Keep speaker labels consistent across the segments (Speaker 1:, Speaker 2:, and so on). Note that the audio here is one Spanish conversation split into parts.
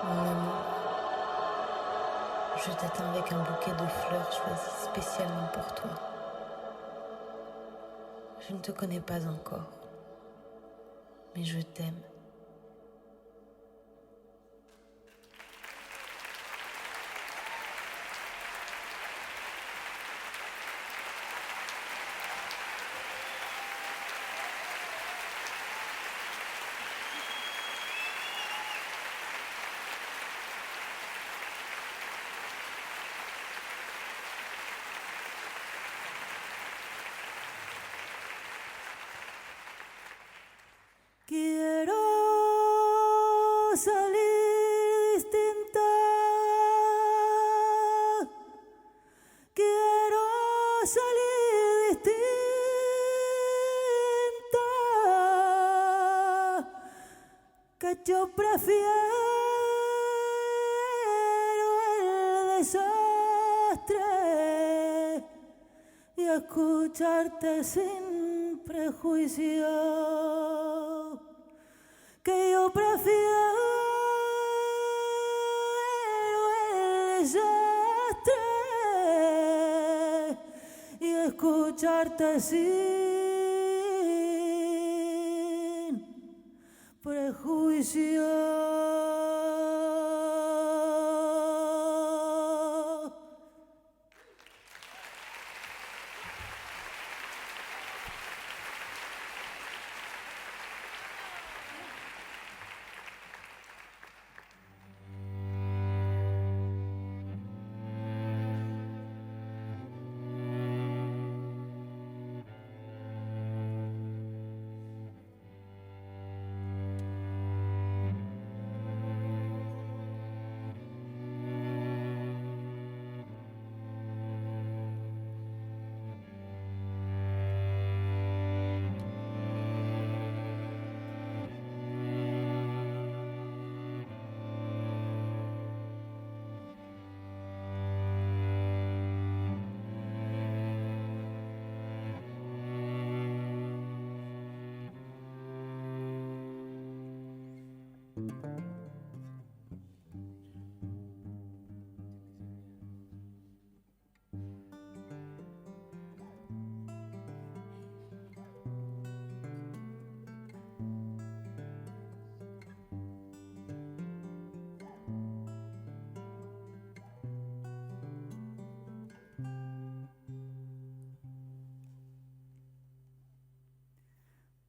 Speaker 1: Mon amour, je t'attends avec un bouquet de fleurs choisi spécialement pour toi. Je ne te connais pas encore, mais je t'aime.
Speaker 2: Quiero salir distinta. Quiero salir distinta. Que yo prefiero el desastre y escucharte sin prejuicio. Que yo prefiero el desastre y escucharte sin prejuicio.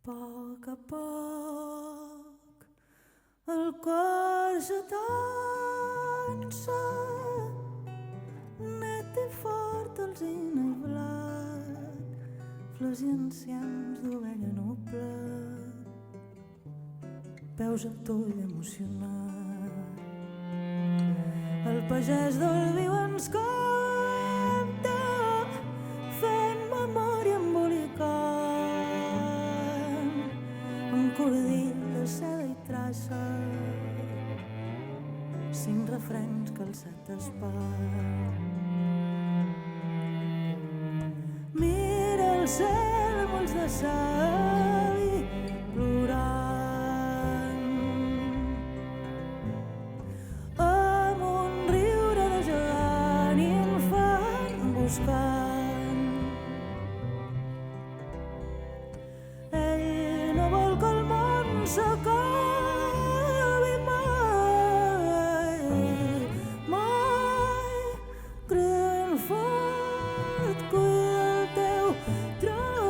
Speaker 2: Poc a poc el cor se tansa, net i fort alzina i blat, flors i enciams d'ovella noble, peus al toll emocionat. El pagès del viu ens canta, fent memòria embolicant, un cordill de seda i traça, 5 refrenys calçat d'espart. Mira el cel amb ulls de savi plorant, amb un riure de gegant i infant buscant. Ell no vol que el món s'acabi mai, mai. Criden fort, cuida el teu treball.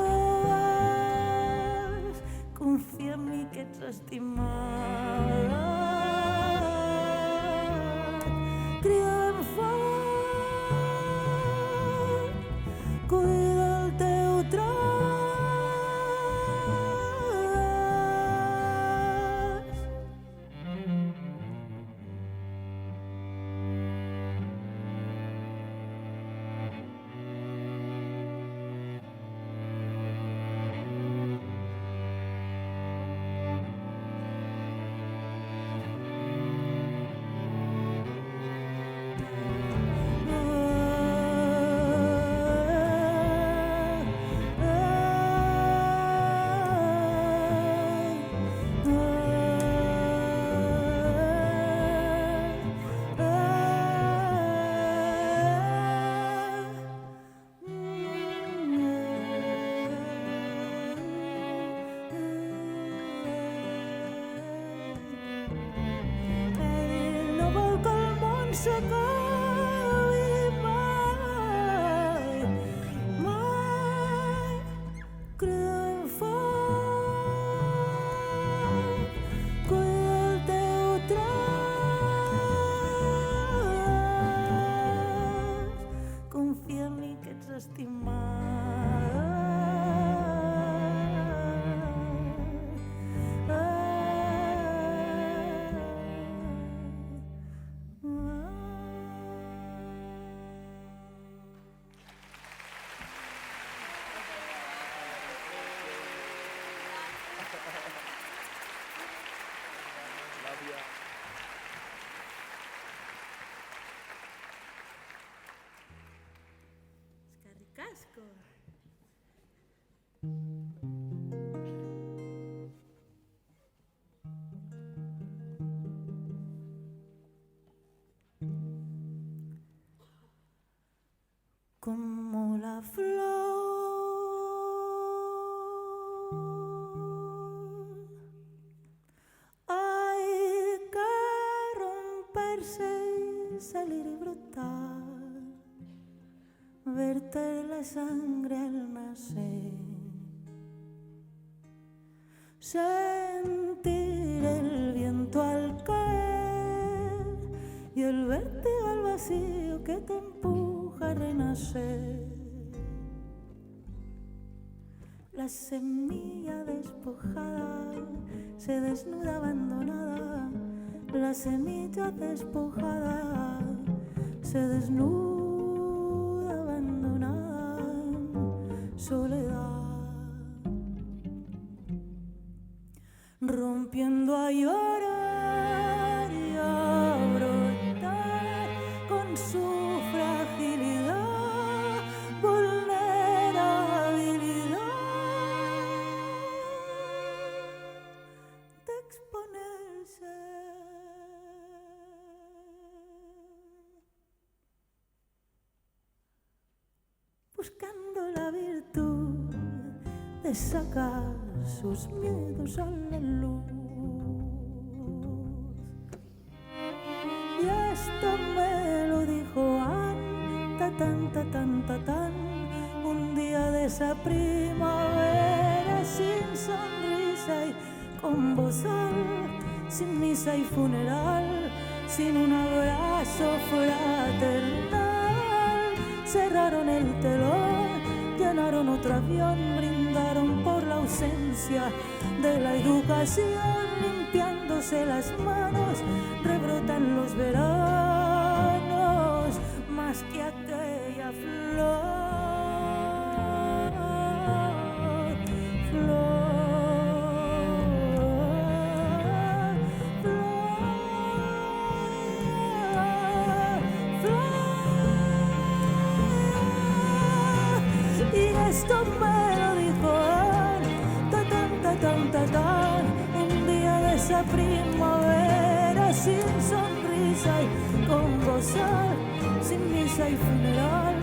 Speaker 2: Ricasco. Como la flor, hay que romperse y salir y brotar, verter la sangre al nacer, sentir el viento al caer y el vértigo al vacío que te empuja a renacer. La semilla despojada se desnuda abandonada, la semilla despojada se desnuda abandonada en soledad, rompiendo a llorar y a brotar con su fragilidad, vulnerabilidad de exponerse, buscando la virtud de sacar sus miedos a la luz. Y esto me lo dijo tan, un día de esa primavera, sin sonrisa y con bozal, sin misa y funeral, sin un abrazo fraternal. Cerraron el telón, llenaron otro avión, brindaron por la ausencia de la educación, limpiándose las manos, rebrotan los veranos más que aquella flor. Esto me lo dijo un día de esa primavera, sin sonrisa y con gozar, sin misa y funeral,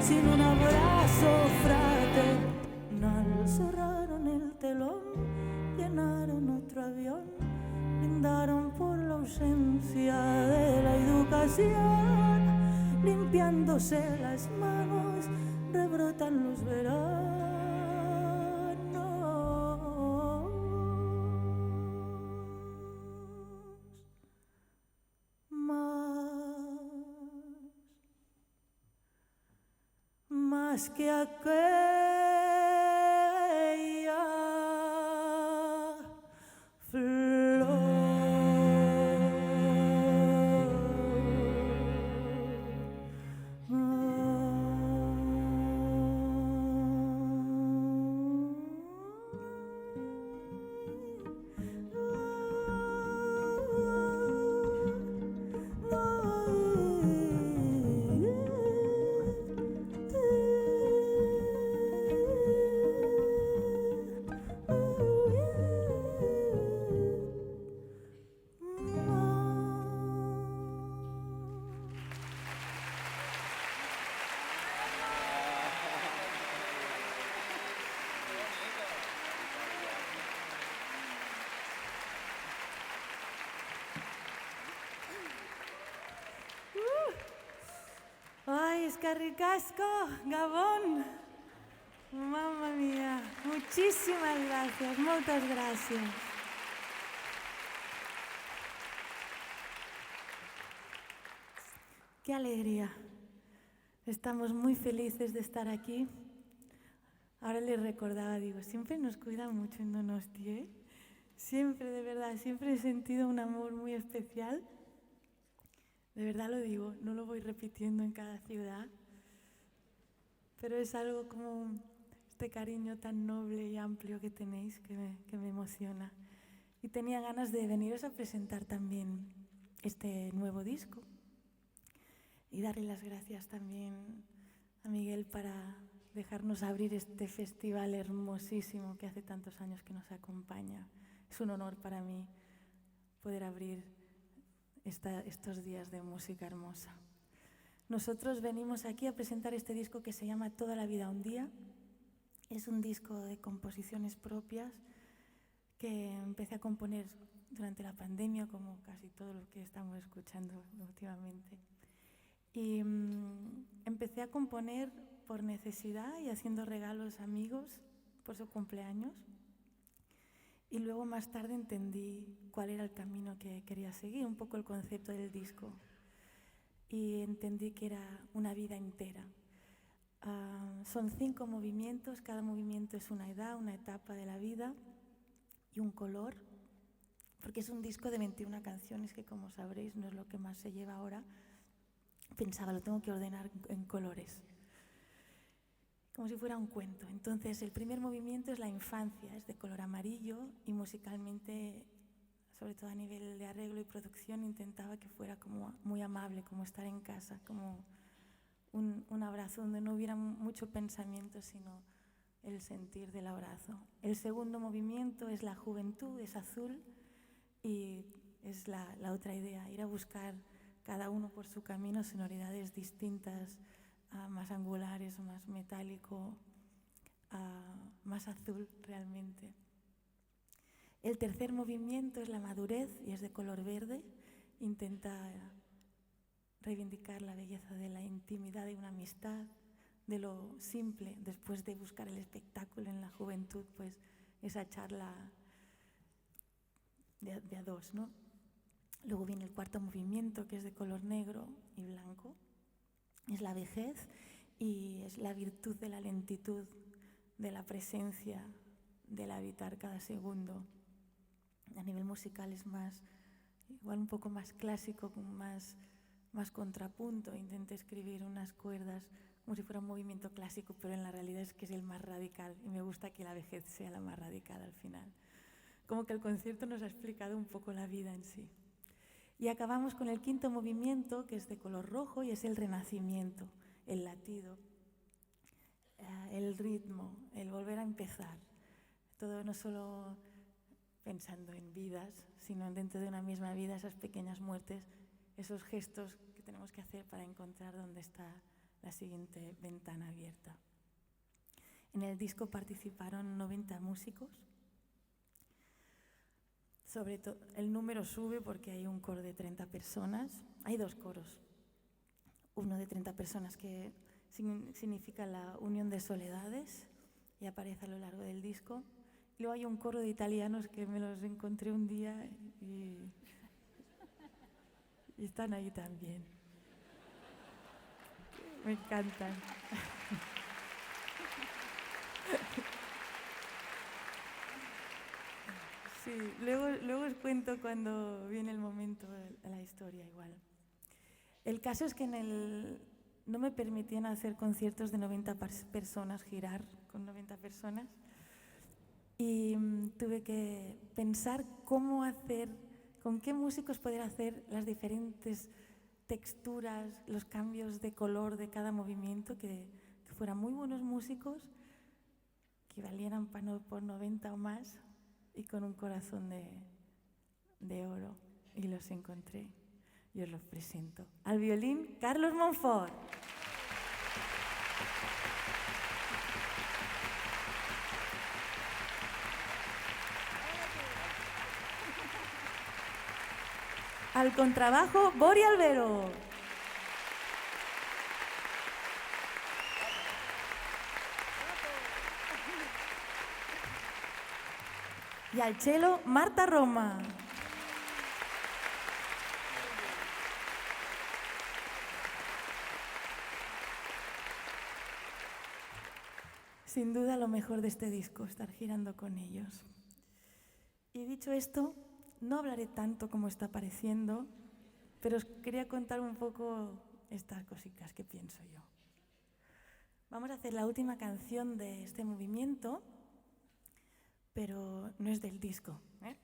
Speaker 2: sin un abrazo fraternal. Cerraron el telón, llenaron otro avión, brindaron por la ausencia de la educación, limpiándose las manos, rebrotan los veranos más que aquella flor. Ay, es que ricasco, Gabón. Mamma mía, muchísimas gracias, muchas gracias. Qué alegría. Estamos muy felices de estar aquí. Ahora les recordaba, digo, siempre nos cuidan mucho en Donosti, ¿eh? Siempre, de verdad, siempre he sentido un amor muy especial. De verdad lo digo, no lo voy repitiendo en cada ciudad, pero es algo como este cariño tan noble y amplio que tenéis que me emociona. Y tenía ganas de veniros a presentar también este nuevo disco y darle las gracias también a Miguel para dejarnos abrir este festival hermosísimo que hace tantos años que nos acompaña. Es un honor para mí poder abrir estos días de música hermosa. Nosotros venimos aquí a presentar este disco que se llama Toda la vida un día. Es un disco de composiciones propias que empecé a componer durante la pandemia, como casi todo lo que estamos escuchando últimamente. Y empecé a componer por necesidad y haciendo regalos a amigos por su cumpleaños. Y luego más tarde entendí cuál era el camino que quería seguir, un poco el concepto del disco. Y entendí que era una vida entera. Son 5 movimientos, cada movimiento es una edad, una etapa de la vida y un color, porque es un disco de 21 canciones que, como sabréis, no es lo que más se lleva ahora. Pensaba, lo tengo que ordenar en colores, como si fuera un cuento. Entonces, el primer movimiento es la infancia, es de color amarillo y musicalmente, sobre todo a nivel de arreglo y producción, intentaba que fuera como muy amable, como estar en casa, como un abrazo donde no hubiera mucho pensamiento, sino el sentir del abrazo. El segundo movimiento es la juventud, es azul, y es la otra idea, ir a buscar cada uno por su camino sonoridades distintas, más angulares, más metálico, más azul realmente. El tercer movimiento es la madurez y es de color verde. Intenta reivindicar la belleza de la intimidad de una amistad, de lo simple, después de buscar el espectáculo en la juventud, pues esa charla de a dos, ¿no? Luego viene el cuarto movimiento, que es de color negro y blanco. Es la vejez y es la virtud de la lentitud, de la presencia, del habitar cada segundo. A nivel musical es igual un poco más clásico, con más contrapunto. Intenté escribir unas cuerdas como si fuera un movimiento clásico, pero en la realidad es que es el más radical y me gusta que la vejez sea la más radical al final. Como que el concierto nos ha explicado un poco la vida en sí. Y acabamos con el quinto movimiento, que es de color rojo y es el renacimiento, el latido, el ritmo, el volver a empezar. Todo no solo pensando en vidas, sino dentro de una misma vida, esas pequeñas muertes, esos gestos que tenemos que hacer para encontrar dónde está la siguiente ventana abierta. En el disco participaron 90 músicos. Sobre todo, el número sube porque hay un coro de 30 personas. Hay 2 coros. Uno de 30 personas que significa la unión de soledades y aparece a lo largo del disco. Luego hay un coro de italianos que me los encontré un día y están ahí también. Me encantan. Sí, luego os cuento cuando viene el momento de la historia igual. El caso es que no me permitían hacer conciertos de 90 personas, girar con 90 personas. Y tuve que pensar con qué músicos poder hacer las diferentes texturas, los cambios de color de cada movimiento, que fueran muy buenos músicos, que valieran por 90 o más, y con un corazón de oro. Y los encontré. Y os los presento. Al violín, Carlos Monfort. Al contrabajo, Bori Albero. Y al cello, Marta Roma. Sin duda lo mejor de este disco, estar girando con ellos. Y dicho esto, no hablaré tanto como está pareciendo, pero os quería contar un poco estas cositas que pienso yo. Vamos a hacer la última canción de este movimiento, pero no es del disco, ¿eh?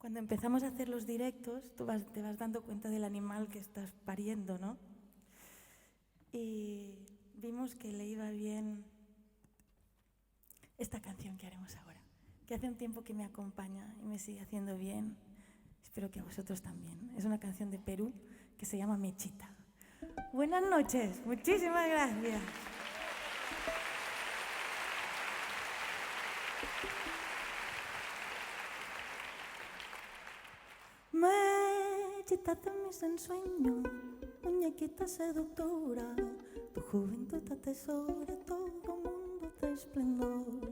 Speaker 2: Cuando empezamos a hacer los directos, te vas dando cuenta del animal que estás pariendo, ¿no? Y vimos que le iba bien esta canción que haremos ahora, que hace un tiempo que me acompaña y me sigue haciendo bien. Espero que a vosotros también. Es una canción de Perú que se llama Mechita. Buenas noches, muchísimas gracias. Mechita de mis ensueños, muñequita seductora, tu juventud atesora todo mundo de esplendor.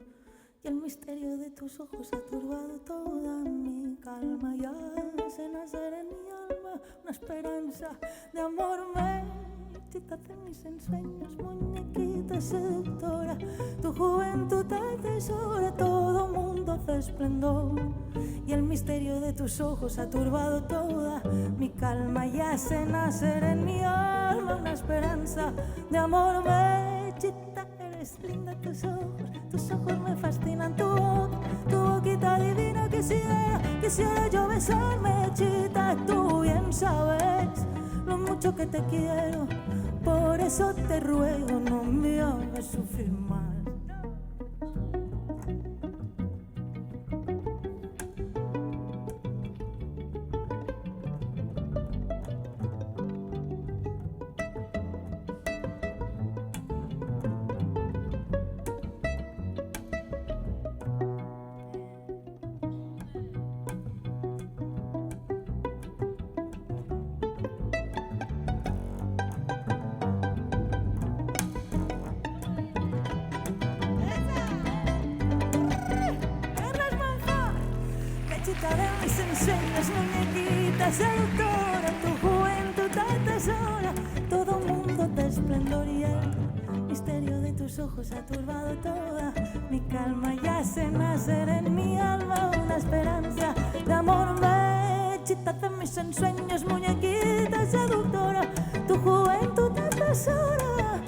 Speaker 2: Y el misterio de tus ojos ha turbado toda mi calma. Y hace nacer en mi alma una esperanza de amor. Mechita de mis ensueños, muñequita seductora, tu juventud atesora todo mundo de esplendor. Y el misterio de tus ojos ha turbado toda mi calma. Y hace nacer en mi alma una esperanza de amor. Mechita, eres linda, tus ojos me fascinan, tu boquita divina. Quisiera yo besar, Mechita, tú bien sabes lo mucho que te quiero, por eso te ruego no me hagas sufrir más. De mis ensueños, muñequita seductora, tu juventud atesora todo mundo de esplendor. Y el misterio de tus ojos ha turbado toda mi calma. Y hace nacer en mi alma una esperanza de amor. Mechita de mis ensueños, muñequita seductora, tu juventud atesora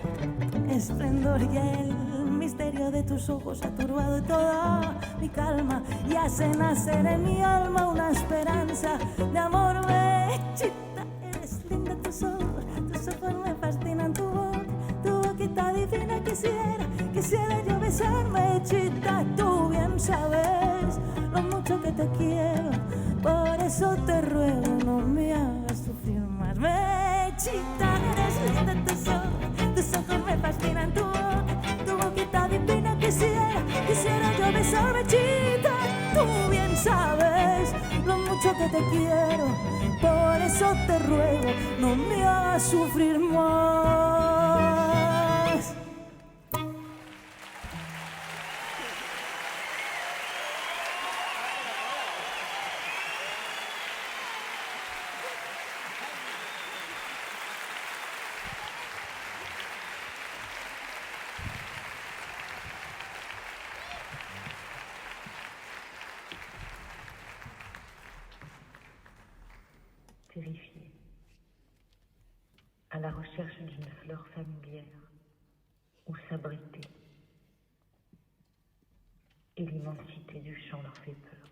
Speaker 2: esplendor. Y el misterio de tus ojos ha turbado toda mi calma y hace nacer en mi alma una esperanza de amor. Mechita, eres linda, tus ojos me fascinan, tu boquita divina. Quisiera yo besar, Mechita, tú bien sabes lo mucho que te quiero, por eso te ruego no me hagas sufrir más. Mechita, eres linda, tus ojos me fascinan, tu boquita divina. Quisiera yo besar, Mechita, tú bien sabes lo mucho que te quiero, por eso te ruego no me hagas sufrir más.
Speaker 3: Terrifié, à la recherche d'une fleur familière où s'abriter, et l'immensité du champ leur fait peur.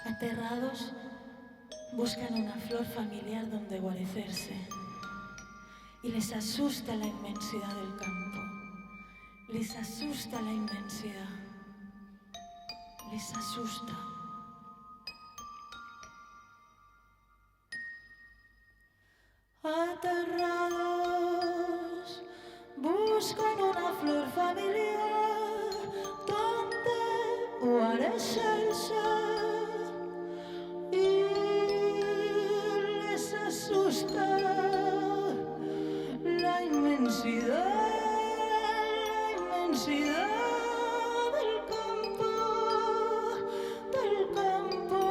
Speaker 2: Aterrados, buscan una flor familiar donde guarecerse. Y les asusta la inmensidad del campo, les asusta la inmensidad, les asusta. Aterrados, buscan una flor familiar donde guarecerse. Y les asusta la inmensidad del campo, del campo,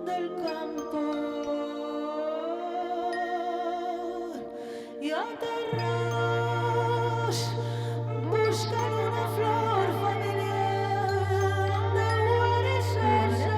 Speaker 2: del campo. Y aterrados buscan una flor familiar donde guarecerse.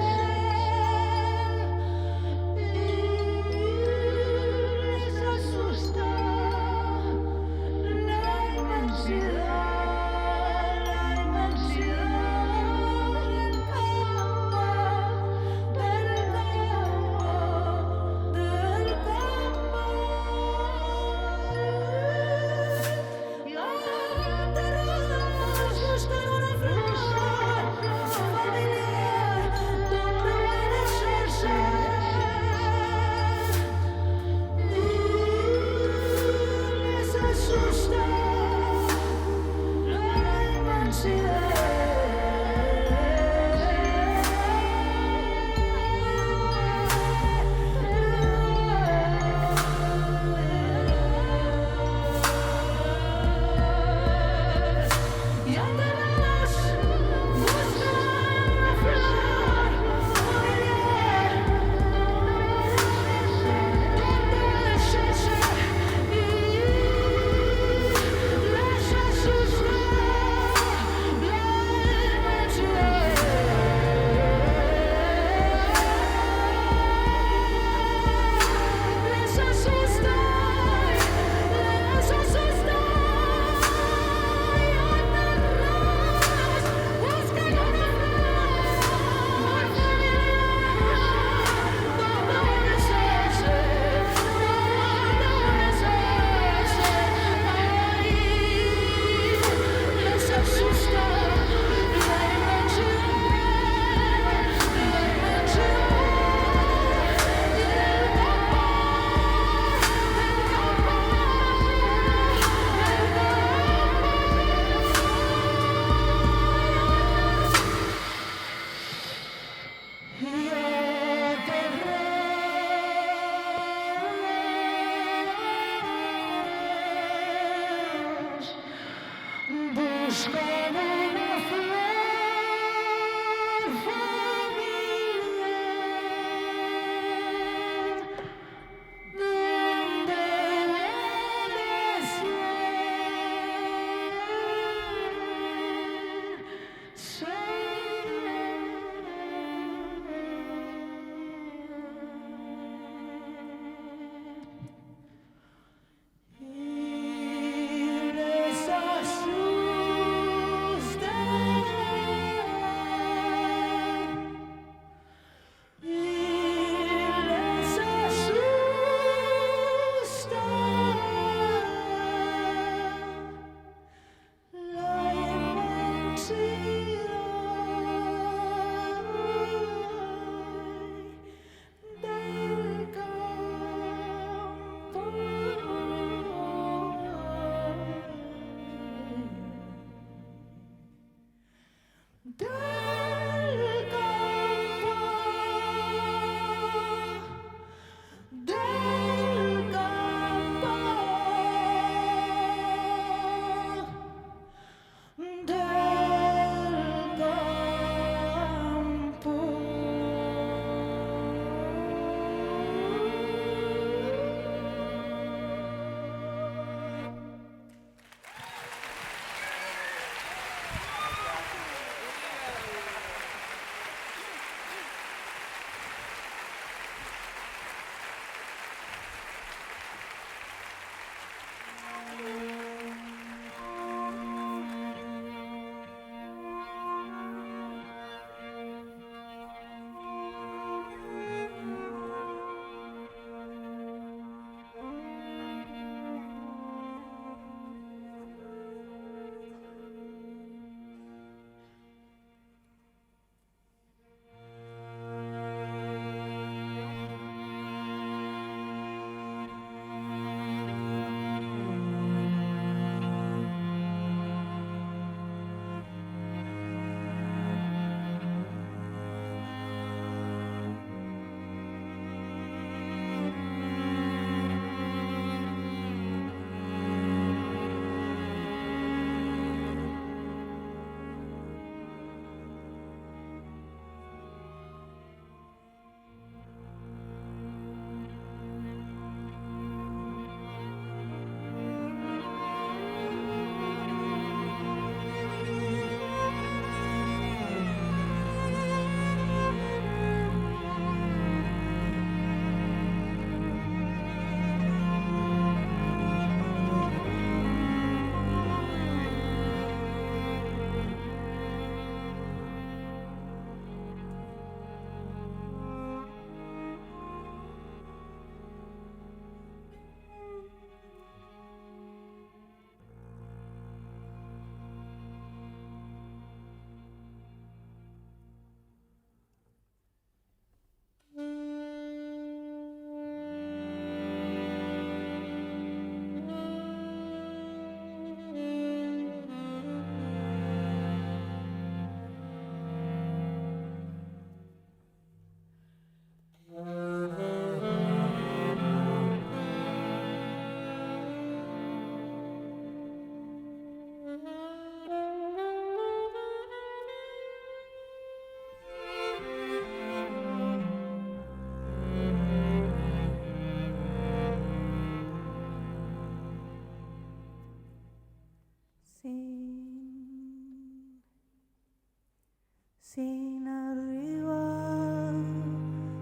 Speaker 2: Sin arriba,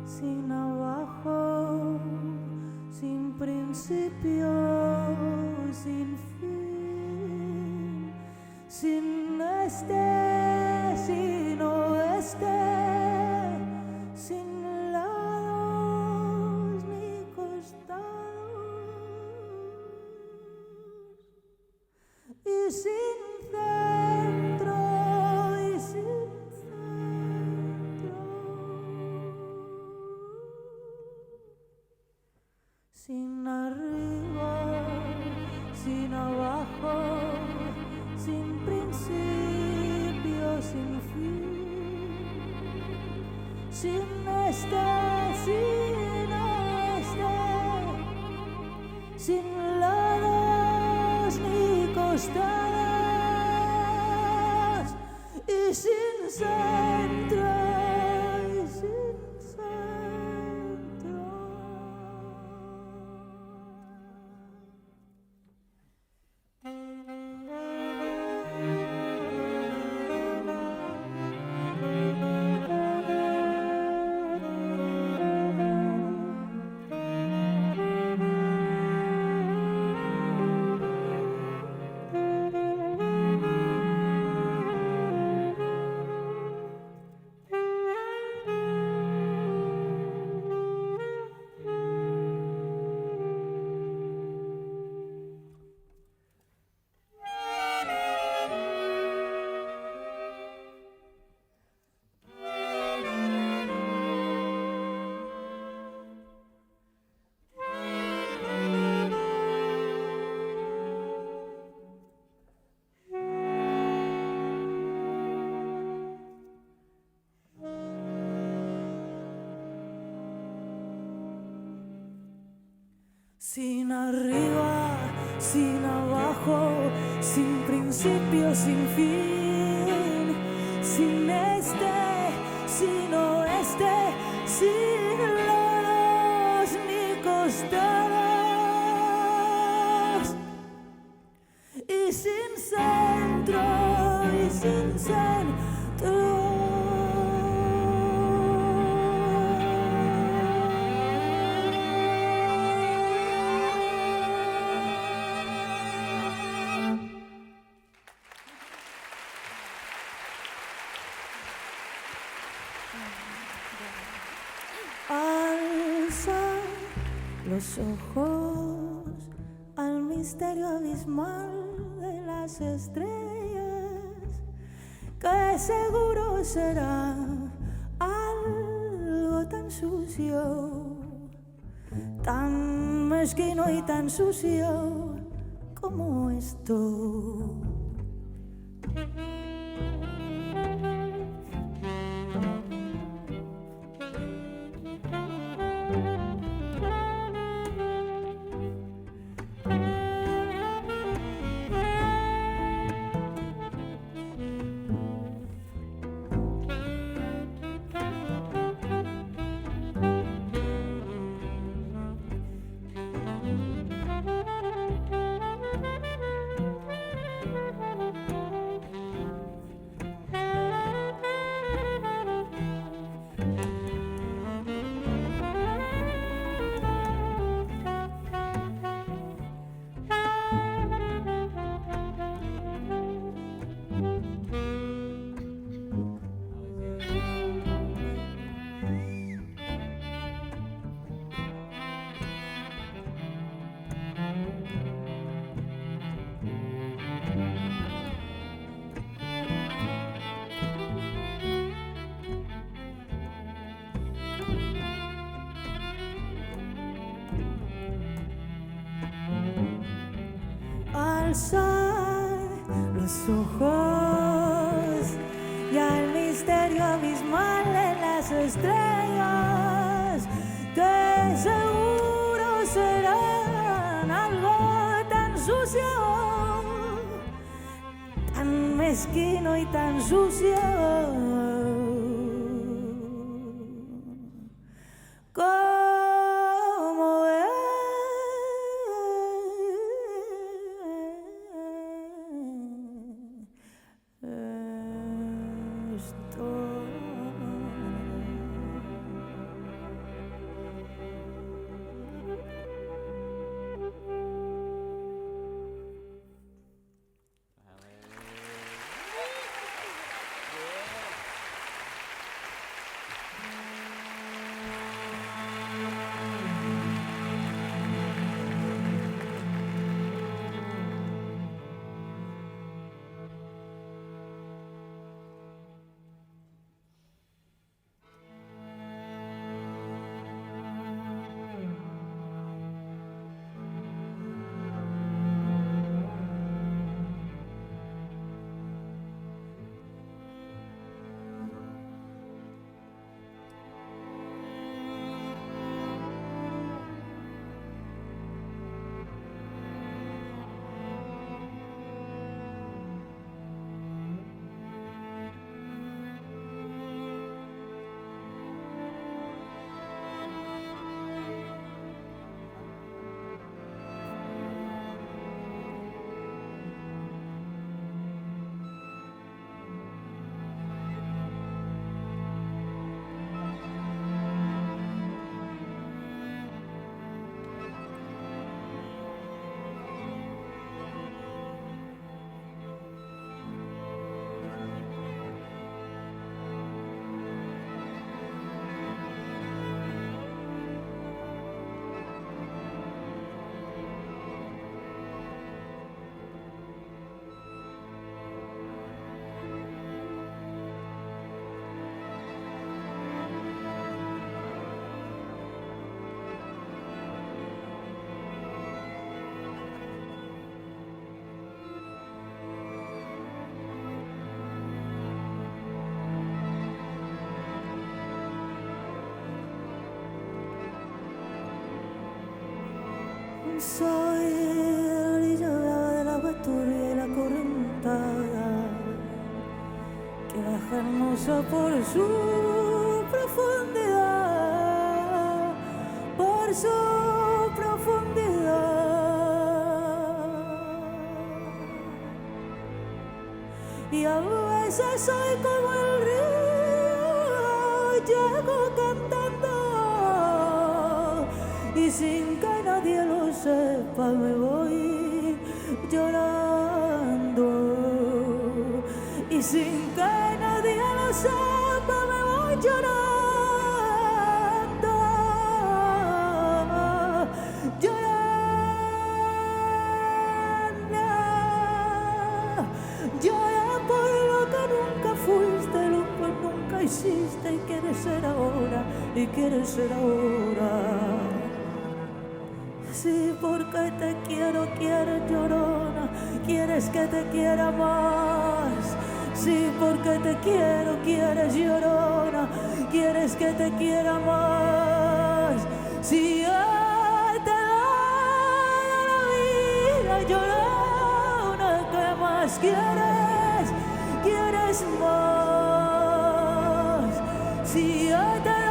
Speaker 2: sin abajo, sin principio, sin fin, sin este, sin oeste, sin lados ni costados y sin centro y sin sin arriba, sin abajo, sin principio, sin fin, sin este, sin oeste, sin lados ni costados y sin centro y sin centro. Sin arriba, sin abajo, sin principio, sin fin, sin este, sin oeste, sin lados ni costados y sin centro y sin centro. Alza los ojos al misterio abismal de las estrellas, que seguro será algo tan sucio, tan mezquino y tan sucio como esto. Alzar los ojos y al misterio abismal de las estrellas, sucio, tan mezquino y tan sucio. Como esto. Soy el brillo del agua turbia y la correntada que baja hermosa por su profundidad, por su profundidad. Y a veces soy como el río, llego cantando y sin que nadie lo sepa me voy llorando, y sin que nadie lo sepa me voy llorando, llorando, llorando por lo que nunca fuiste, lo que nunca hiciste y quieres ser ahora, y quieres ser ahora. Sí, porque te quiero, quieres llorona, quieres que te quiera más. Sí, porque te quiero, quieres llorona, quieres que te quiera más. Si yo te doy la vida, llorona, ¿qué más quieres? ¿Quieres más? Si yo te doy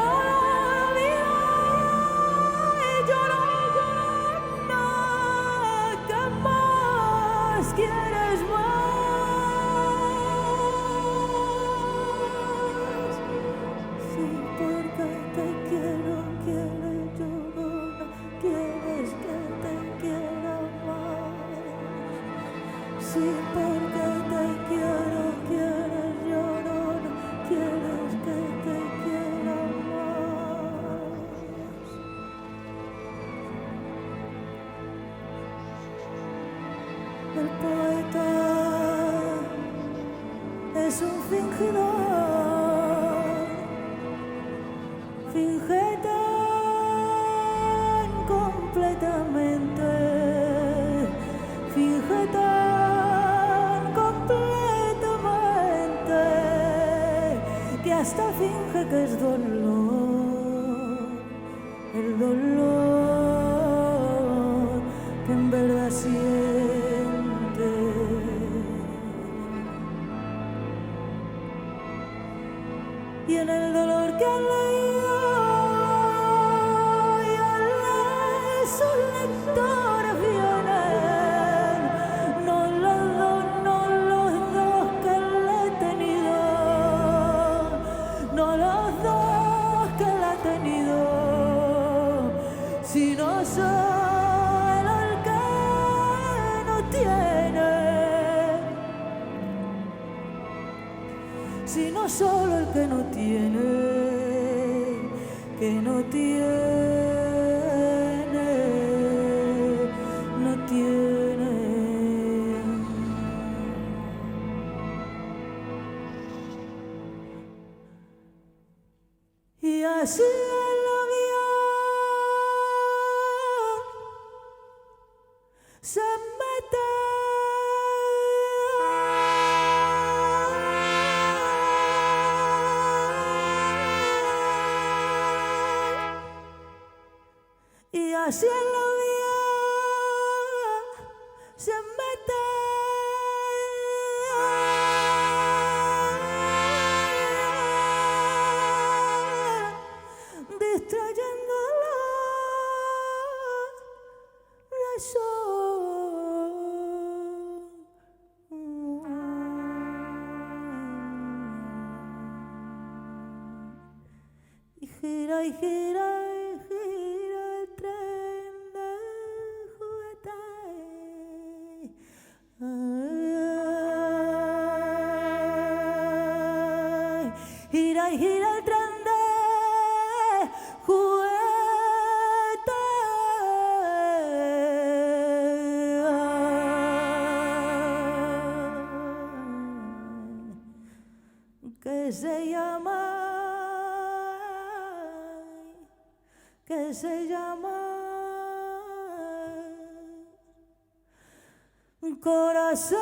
Speaker 2: quieres más. Sí, porque te quiero, quieres llorona, quieres que te quiera más. Sí, porque te quiero, quieres llorona, quieres que te quiera más. El poeta es un fingidor, finge tan completamente, finge tan completamente, que hasta finge que es dolor, el dolor que en verdad sí es. que han leído y han leído sus lectores vienen, no los dos que le he tenido, no los dos que le he tenido, sino solo el que no tiene, sino solo el que no tiene, que no tiene, no tiene. Y así él lo vio, se mete. Y así en la vía se mete. Distrayéndolo y gira y gira y gira el tren de juguete. Ay, gira y gira el tren de juguete. Que se llama corazón.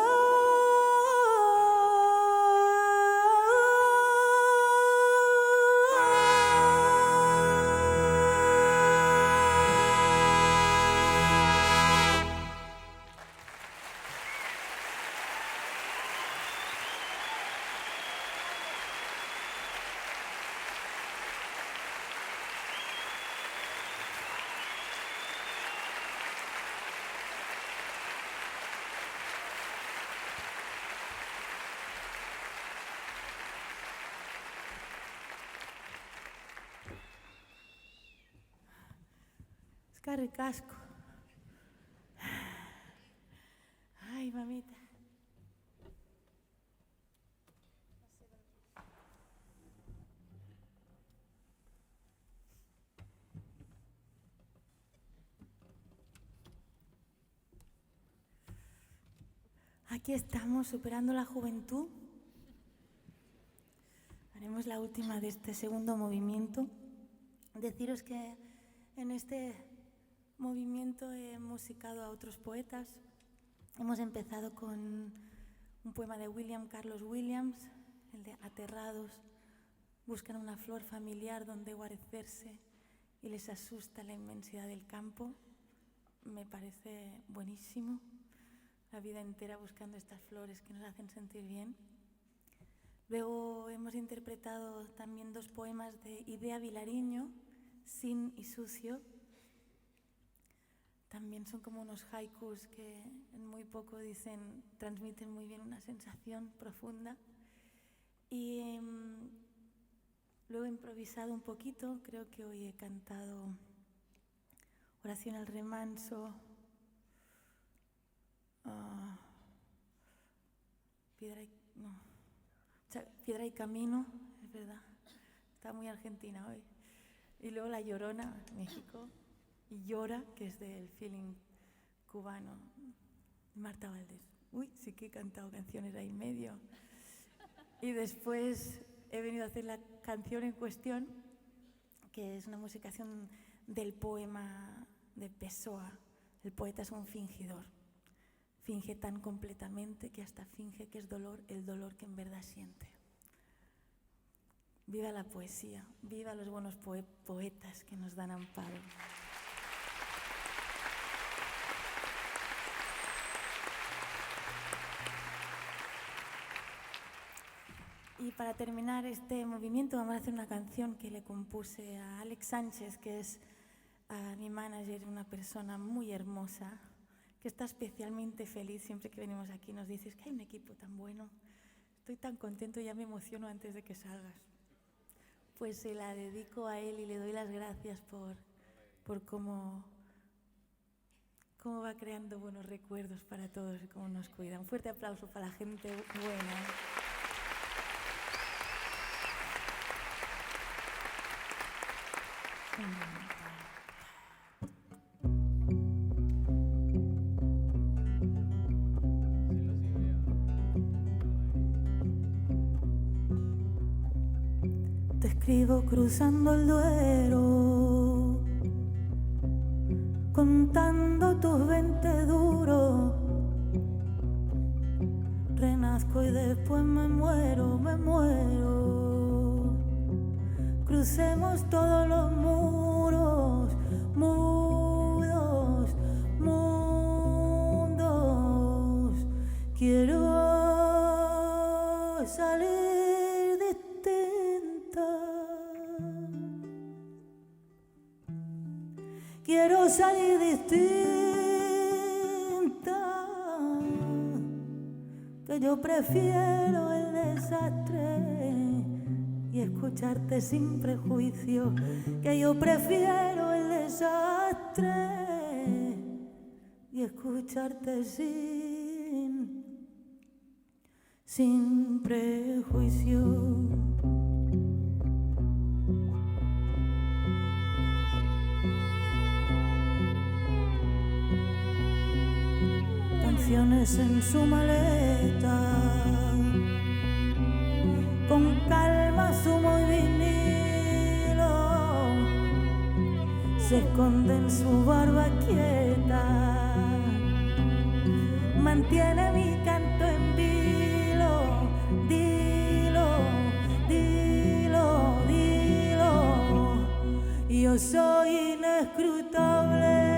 Speaker 2: Eskerrik asko. Ay, mamita. Aquí estamos, superando la juventud. Haremos la última de este segundo movimiento. Deciros que en este movimiento he musicado a otros poetas. Hemos empezado con un poema de William Carlos Williams, el de Aterrados, buscan una flor familiar donde guarecerse y les asusta la inmensidad del campo. Me parece buenísimo. La vida entera buscando estas flores que nos hacen sentir bien. Luego hemos interpretado también dos poemas de Idea Vilariño, Sin y Sucio. También son como unos haikus que en muy poco transmiten muy bien una sensación profunda. Y luego he improvisado un poquito, creo que hoy he cantado Oración al remanso, Piedra y Camino, es verdad, está muy argentina hoy. Y luego La Llorona, México, y Llora, que es del feeling cubano, Marta Valdés. Uy, sí que he cantado canciones ahí en medio. Y después he venido a hacer la canción en cuestión, que es una musicación del poema de Pessoa. El poeta es un fingidor. Finge tan completamente que hasta finge que es dolor el dolor que en verdad siente. Viva la poesía, viva los buenos poetas que nos dan amparo. Y para terminar este movimiento vamos a hacer una canción que le compuse a Alex Sánchez, que es mi manager, una persona muy hermosa, que está especialmente feliz siempre que venimos aquí. Nos dices que hay un equipo tan bueno. Estoy tan contento, ya me emociono antes de que salgas. Pues se la dedico a él y le doy las gracias por cómo va creando buenos recuerdos para todos y cómo nos cuida. Un fuerte aplauso para la gente buena. Te escribo cruzando el Duero, contando tus 20 duros. Renazco y después me muero, me muero. Crucemos todos los muros, mudos, mundos. Quiero salir distinta. Quiero salir distinta. Que yo prefiero el desastre y escucharte sin prejuicio, que yo prefiero el desastre y escucharte sin prejuicio. Canciones en su maleta, con calma zumo y vinilo, se esconde en su barba quieta, mantiene mi canto en vilo, dilo, dilo, dilo, yo soy inescrutable,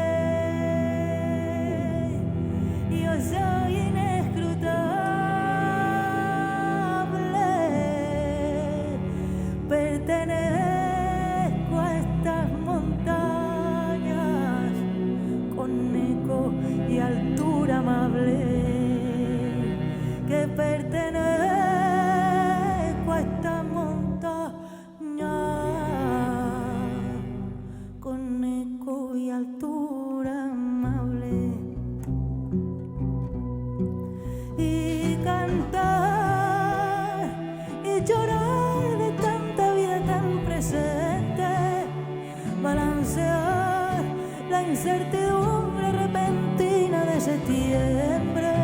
Speaker 2: yo soy inescrutable, pertenezco a estas montañas con eco y altura amable, que pertenezco a estas montañas con eco y altura amable. Y cantar y llorar de tanta vida tan presente, balancear la incertidumbre repentina de septiembre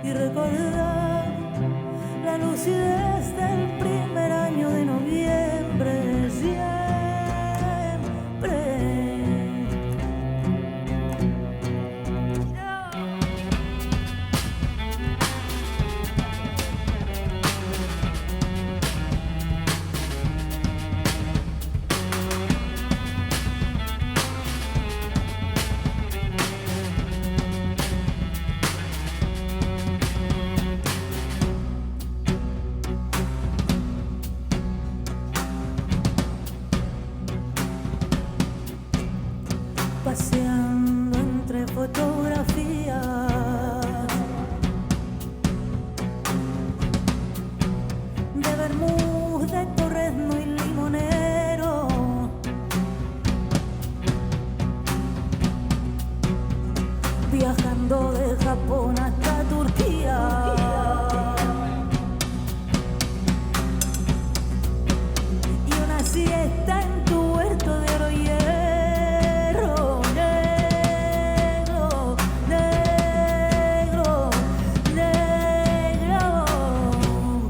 Speaker 2: y recordar la lucidez del primer año de noviembre, siempre. Paseando entre fotografías, de Bermúdez, de Torrezno y Limonero, viajando de Japón hasta Turquía, y una siesta en tu huerto de oro y hierro.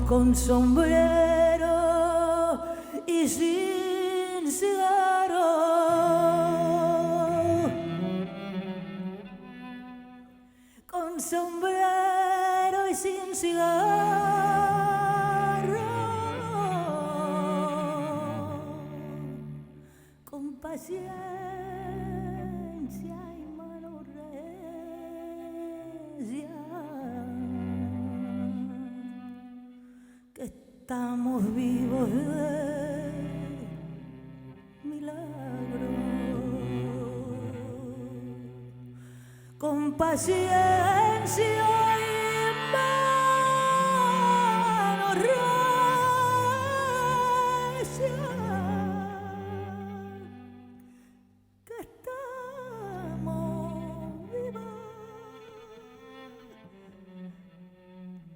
Speaker 2: Con sombrero y sin cigarro, con sombrero y sin cigarro, con paciencia y mano recia, que estamos tiempos de milagro. Con paciencia y mano recia, que estamos vivos,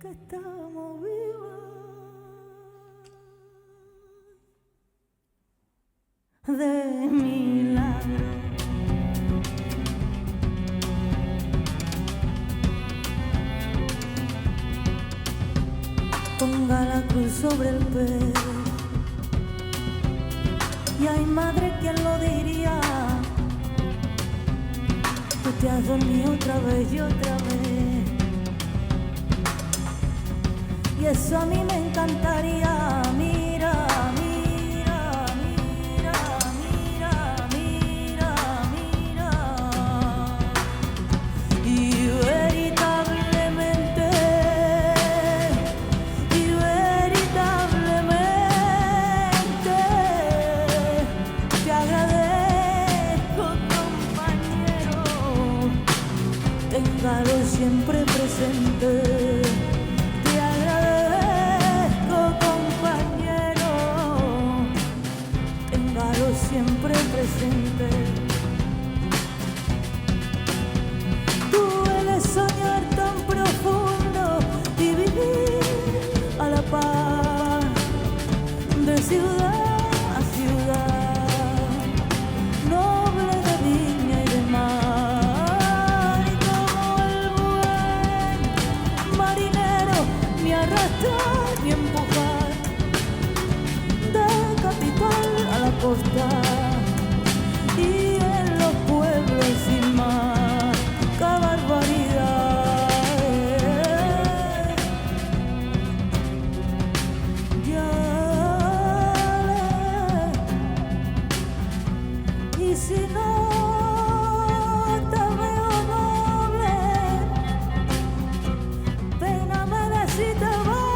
Speaker 2: que estamos vivos de milagro. Ponga la cruz sobre el pecho. Y ay, madre, ¿quién lo diría? Tú te has dormido otra vez y otra vez. Y eso a mí me encantaría. Mira, mira, mira, mira, mira, mira. Y veritablemente te agradezco, compañero. Téngalo siempre presente. Te agradezco, compañero. Téngalo siempre presente. Tú eres soñar tan profundo y vivir a la par de ciudad a ciudad, noble de viña y de mar. Y como el buen marinero me arrastrar y empujar de capital a la costa y en los pueblos sin mar. ¡Qué barbaridad! Ya y si no te veo noble, pena me da si te vas.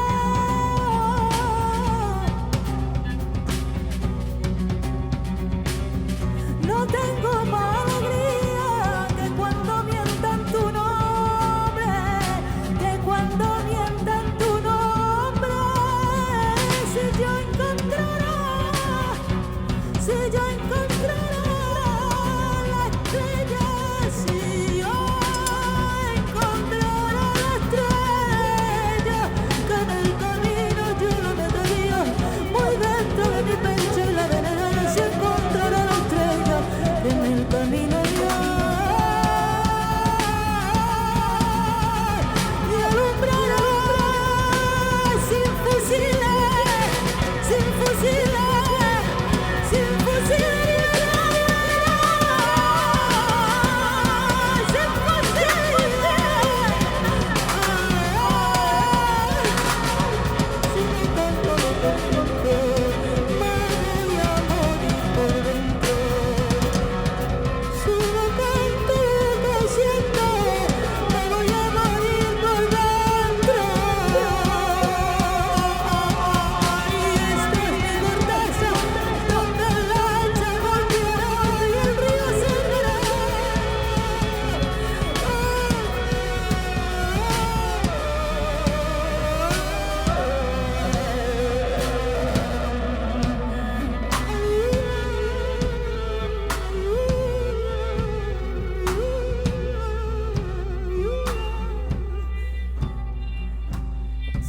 Speaker 2: No tengo más alegría que cuando mientan tu nombre, que cuando mientan tu nombre. Si yo encontrara la estrella, si yo encontrara la estrella, que en el camino yo lo metería muy dentro de mi pecho y la venera. Si encontrara la estrella, que en el camino yo y alumbrará sin fusiles, sin fusiles, sin fusiles.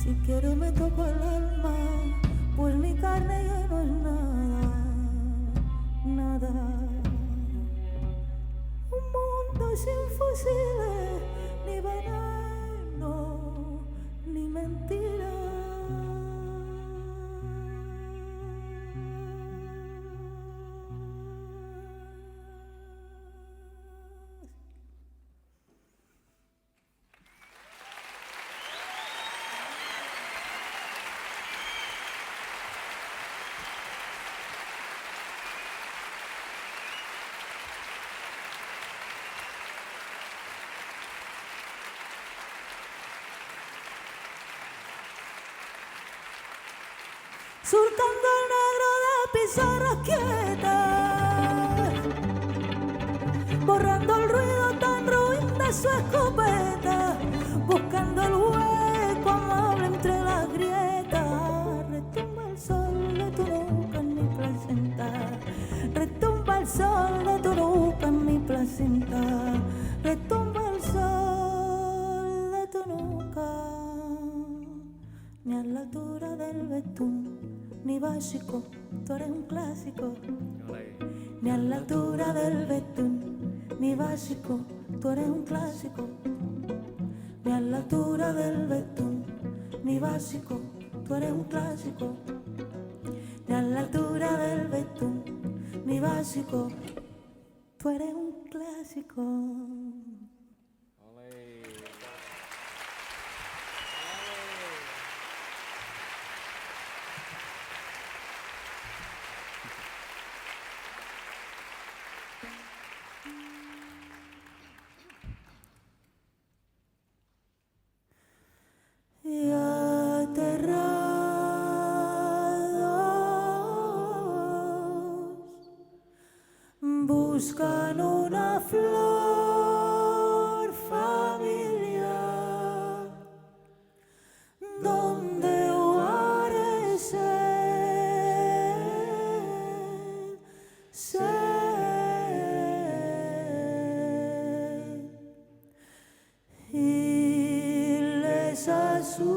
Speaker 2: Si quiero me toco el alma, pues mi carne ya no es nada, nada. Un mundo sin fusiles, ni veneno, ni mentira. surcando el negro de pizarras quietas, borrando el ruido tan ruin de su escopeta, buscando el hueco amable entre las grietas. Retumba el sol de tu nuca en mi placenta, retumba el sol de tu nuca en mi placenta, retumba el sol de tu nuca. Ni a la altura del betún, ni básico, tú eres un clásico. Ni a la altura del betún, ni básico, tú eres un clásico. Ni a la altura del betún, ni básico, tú eres un clásico. Ni a la altura del betún, ni básico, tú eres un clásico. Y aterrados buscan una flor familiar donde guarecer, ser, y les asusta,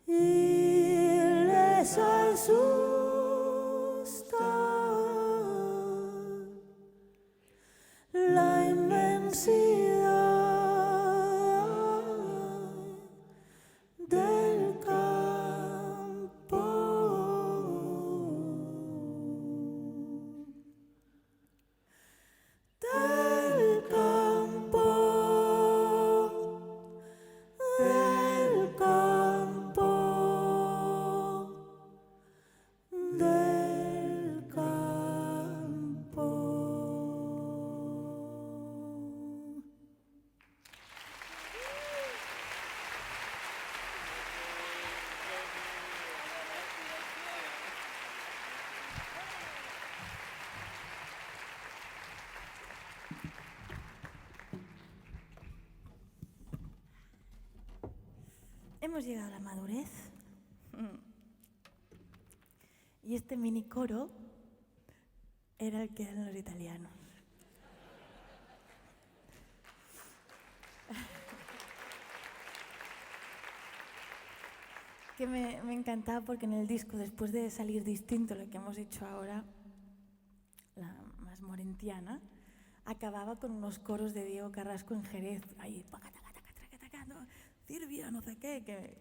Speaker 2: y les asusta la inmensidad del campo. Del campo, del campo, del campo. Hemos llegado a la madurez. Y este mini coro era el que eran los italianos. Que me encantaba porque en el disco, después de salir distinto lo que hemos hecho ahora, la más morentiana, acababa con unos coros de Diego Carrasco en Jerez, ahí, Silvia, no sé qué, que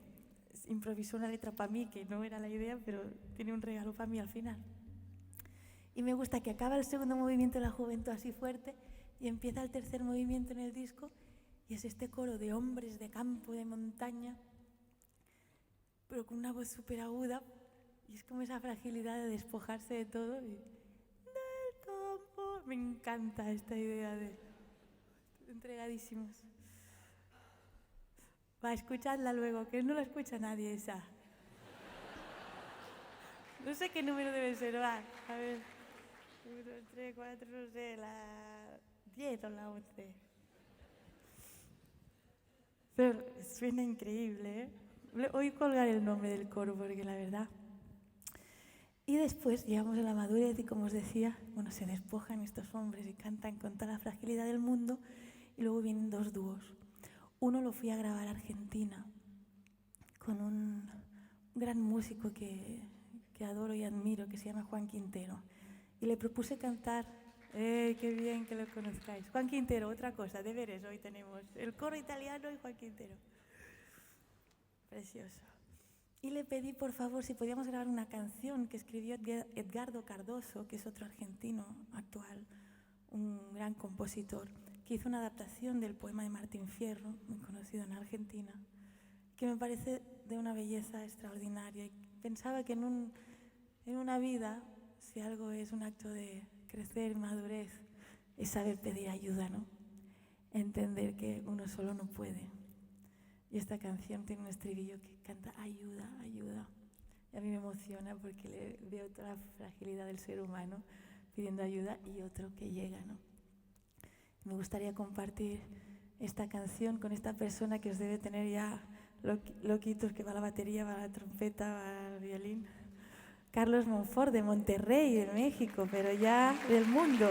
Speaker 2: improvisó una letra para mí, que no era la idea, pero tiene un regalo para mí al final. Y me gusta que acaba el segundo movimiento de la juventud así fuerte y empieza el tercer movimiento en el disco y es este coro de hombres de campo, de montaña, pero con una voz súper aguda y es como esa fragilidad de despojarse de todo y del campo. Me encanta esta idea de entregadísimos. Va, escuchadla luego, que no la escucha nadie esa. No sé qué número debe ser, va. A ver. 1, 2, 3, 4, no sé, la 10 o la 11. Pero suena increíble, ¿eh? Hoy colgaré el nombre del coro porque la verdad. Y después llegamos a la madurez y como os decía, bueno, se despojan estos hombres y cantan con toda la fragilidad del mundo y luego vienen dos dúos. Uno lo fui a grabar a Argentina con un gran músico que adoro y admiro, que se llama Juan Quintero. Y le propuse cantar, qué bien que lo conozcáis. Juan Quintero, otra cosa, deberes hoy tenemos. El coro italiano y Juan Quintero. Precioso. Y le pedí, por favor, si podíamos grabar una canción que escribió Edgardo Cardoso, que es otro argentino actual, un gran compositor, que hizo una adaptación del poema de Martín Fierro, muy conocido en Argentina, que me parece de una belleza extraordinaria. Y pensaba que en una vida, si algo es un acto de crecer y madurez, es saber pedir ayuda, ¿no? Entender que uno solo no puede. Y esta canción tiene un estribillo que canta ayuda, ayuda. Y a mí me emociona porque veo toda la fragilidad del ser humano pidiendo ayuda y otro que llega, ¿no? Me gustaría compartir esta canción con esta persona que os debe tener ya loquitos, que va a la batería, va a la trompeta, va al violín. Carlos Monfort, de Monterrey, de México, pero ya del mundo.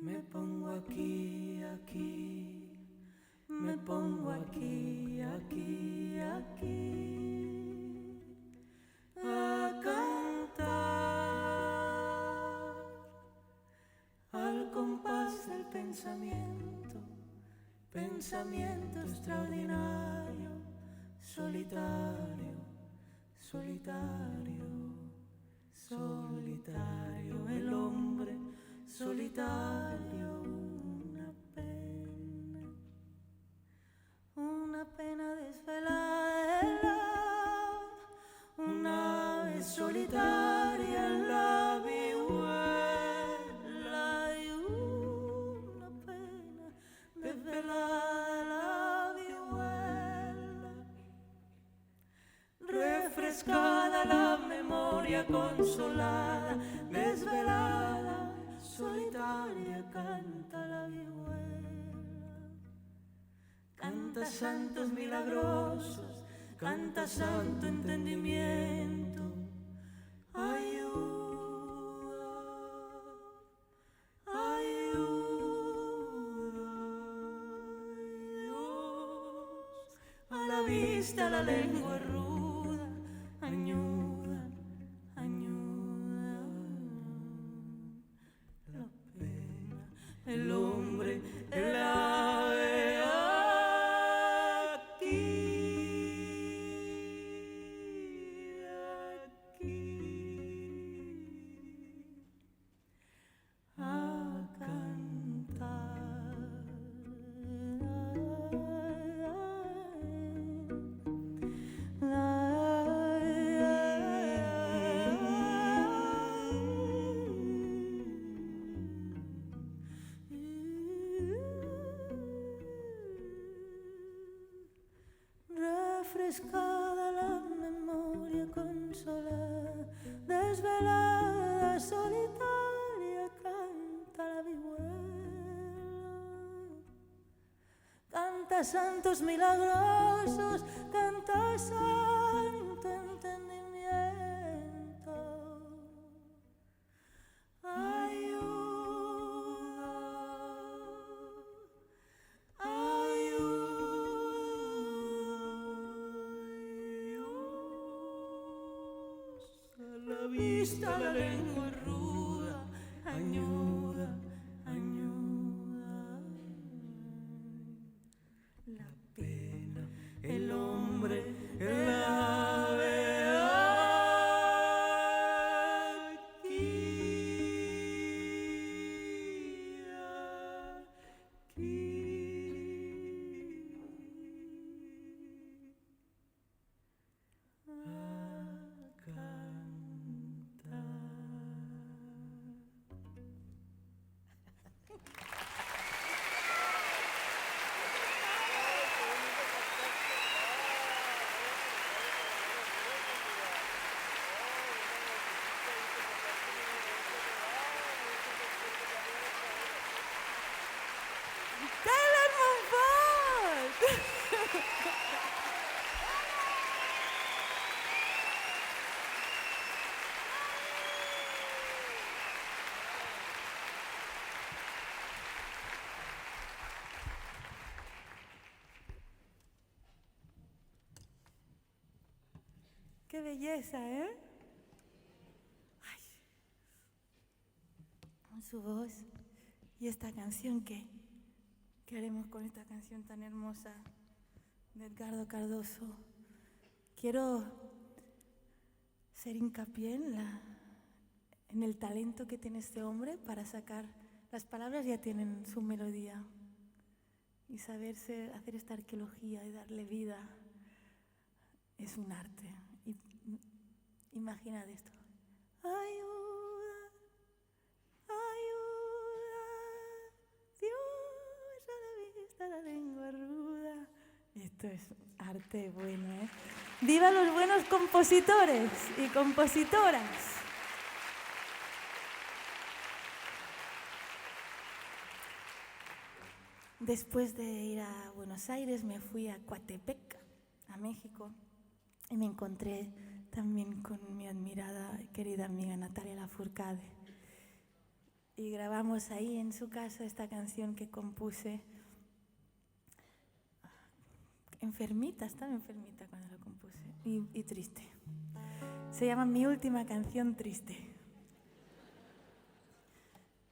Speaker 4: Me pongo aquí, aquí, me pongo aquí, aquí, aquí, a cantar al compás del pensamiento, pensamiento extraordinario, solitario, solitario, solitario, el hombre solitario, una pena desvelada, una ave solitaria en la vihuela y una pena desvelada en la vihuela, refrescada la memoria consolada, desvelada, solitaria canta la vihuela, canta santos milagrosos, canta santo entendimiento, ayuda, ayuda, Dios, a la vista la lengua es ruda, añuda, añuda. El hombre, el ave aquí, aquí, a cantar. Refrescada la memoria consolada, desvelada, solitaria, canta la vihuela, canta santos milagrosos, canta santo entendimiento, ayuda, la vista la lengua es ruda, añuda, añuda, la pena, el hombre, el ave
Speaker 2: ¡Carlos Monfort! ¡Qué belleza, ¿eh? Ay. Con su voz. ¿Y esta canción qué? ¿Qué haremos con esta canción tan hermosa de Edgardo Cardoso? Quiero hacer hincapié en el talento que tiene este hombre para sacar, las palabras ya tienen su melodía, y saberse hacer esta arqueología y darle vida es un arte. Y imaginad esto. Ayuda, ayuda, Dios a la vista, la lengua ruda. Esto es arte bueno, ¿eh? ¡Viva los buenos compositores y compositoras! Después de ir a Buenos Aires me fui a Coatepec, a México, y me encontré también con mi admirada y querida amiga Natalia Lafourcade. Y grabamos ahí en su casa esta canción que compuse. Enfermita, estaba enfermita cuando la compuse, y triste. Se llama Mi última canción triste.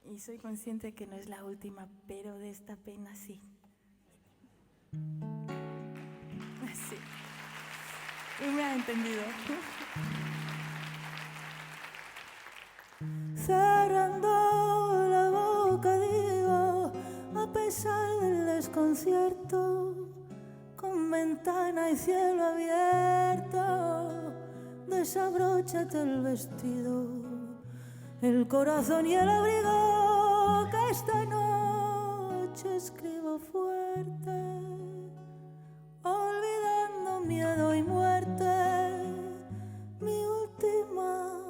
Speaker 2: Y soy consciente que no es la última, pero de esta pena sí. Sí. Y me ha entendido. Cerrando la boca digo, a pesar del desconcierto, con ventana y cielo abierto, desabróchate el vestido, el corazón y el abrigo, que esta noche escribo fuerte, olvidando miedo y muerte, mi última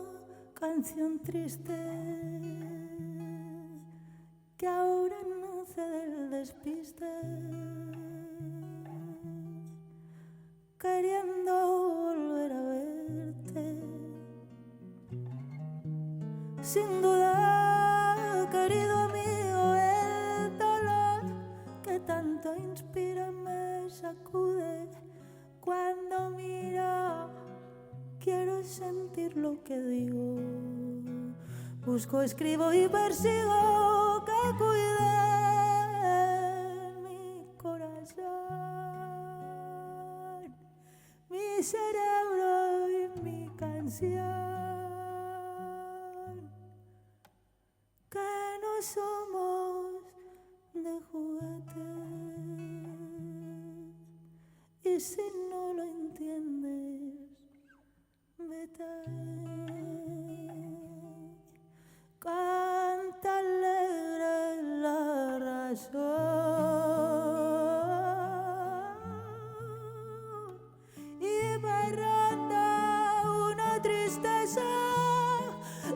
Speaker 2: canción triste, que ahora nace del despiste, queriendo volver a verte. Sin duda, querido amigo, el dolor que tanto inspira me sacude. Cuando miro, quiero sentir lo que digo. Busco, escribo y persigo que cuide mi corazón, mi cerebro y mi canción. Que no somos de juguete, y si no lo entiendes, vete. Canta alegre la razón y me ronda una tristeza.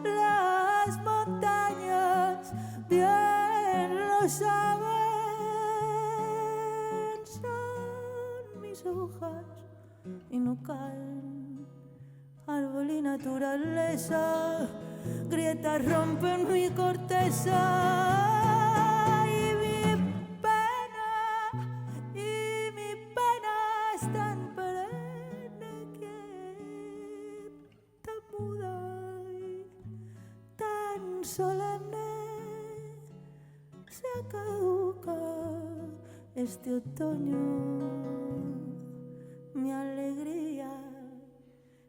Speaker 2: Las montañas bien lo saben, son mis hojas y no caen. Árbol y naturaleza, grietas rompen mi corteza, y mi pena es tan perenne, quieta, muda y tan solemne. Se caduca este otoño, mi alegría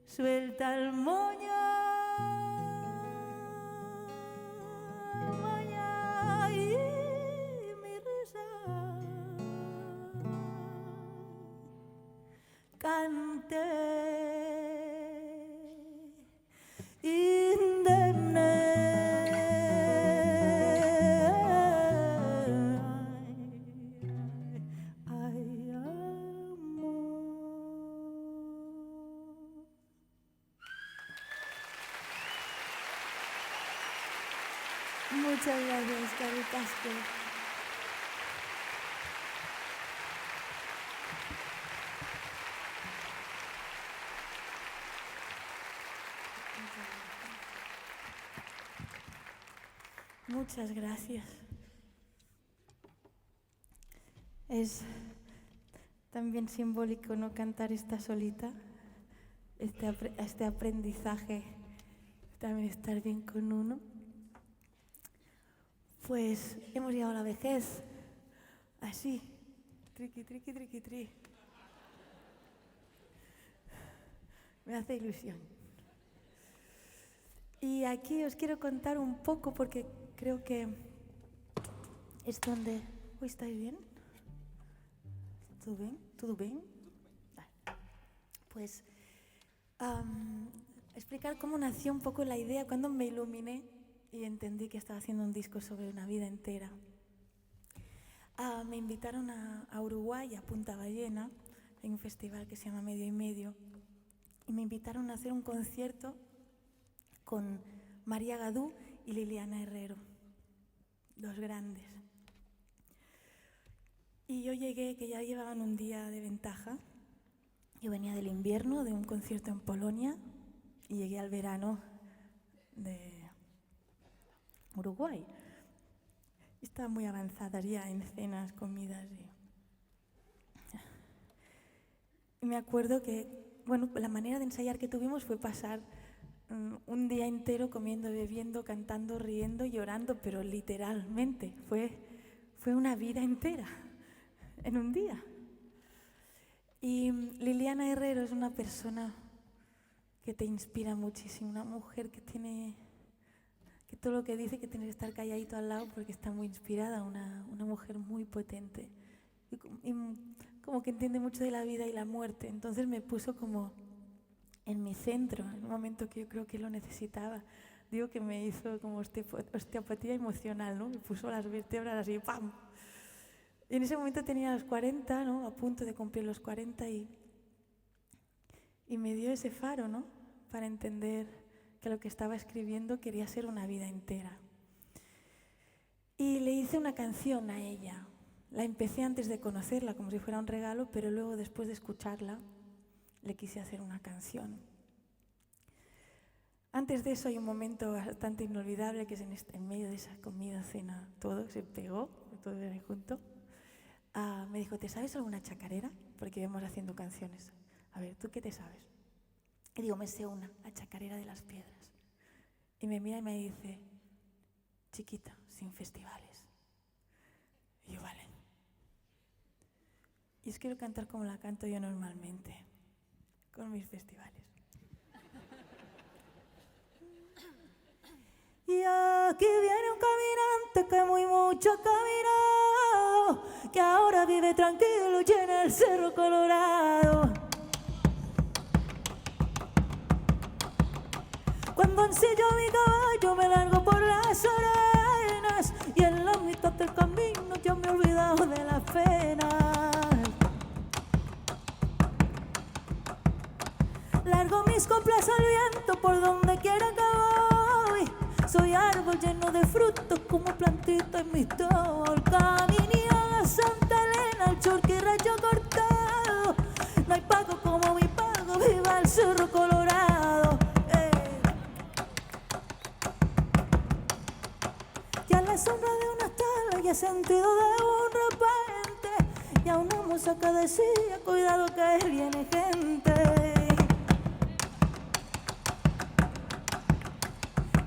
Speaker 2: suelta el moño, y mi risa cante indemne. Ay, amor. Muchas gracias, Cari Casco. Muchas gracias. Es también simbólico no cantar esta solita, este aprendizaje, también estar bien con uno. Pues hemos llegado a la vejez, así, triqui, triqui, triqui, tri. Me hace ilusión. Y aquí os quiero contar un poco porque creo que es donde... ¿Hoy estáis bien? ¿Todo bien? ¿Todo bien? Vale. Pues explicar cómo nació un poco la idea cuando me iluminé y entendí que estaba haciendo un disco sobre una vida entera. Me invitaron a Uruguay, a Punta Ballena, en un festival que se llama Medio y Medio, y me invitaron a hacer un concierto con María Gadú y Liliana Herrero, dos grandes. Y yo llegué, que ya llevaban un día de ventaja. Yo venía del invierno, de un concierto en Polonia, y llegué al verano de Uruguay. Estaban muy avanzadas ya en cenas, comidas. Y me acuerdo que, bueno, la manera de ensayar que tuvimos fue pasar un día entero comiendo, bebiendo, cantando, riendo, llorando, pero literalmente fue una vida entera en un día. Y Liliana Herrero es una persona que te inspira muchísimo, una mujer que todo lo que dice que tiene que estar calladito al lado porque está muy inspirada, una mujer muy potente y como que entiende mucho de la vida y la muerte. Entonces me puso como en mi centro, en un momento que yo creo que lo necesitaba. Digo que me hizo como osteopatía emocional, ¿no? Me puso las vértebras así, ¡pam! Y en ese momento tenía los 40, ¿no? A punto de cumplir los 40 y me dio ese faro, ¿no? Para entender que lo que estaba escribiendo quería ser una vida entera. Y le hice una canción a ella. La empecé antes de conocerla, como si fuera un regalo, pero luego, después de escucharla, le quise hacer una canción. Antes de eso hay un momento bastante inolvidable, que es en medio de esa comida, cena, todo se pegó, todo ahí junto. Me dijo, ¿te sabes alguna chacarera? Porque íbamos haciendo canciones. A ver, ¿tú qué te sabes? Y digo, me sé una, la chacarera de las piedras. Y me mira y me dice, chiquita, sin festivales. Y yo, vale. Y os quiero cantar como la canto yo normalmente, con mis festivales. Y aquí viene un caminante que muy mucho ha caminado, que ahora vive tranquilo y en el Cerro Colorado. Cuando ensillo mi caballo me largo por las arenas y en la mitad del camino yo me he olvidado de las penas. Largo mis coplas al viento por donde quiera que voy. Soy árbol lleno de frutos como plantita en mi tol. Caminé a Santa Elena, al Chorquirrayo cortado. No hay pago como mi pago, viva el Cerro Colorado. Y a la sombra de una tala y he sentido de un repente. Y a una moza que decía, cuidado que viene gente.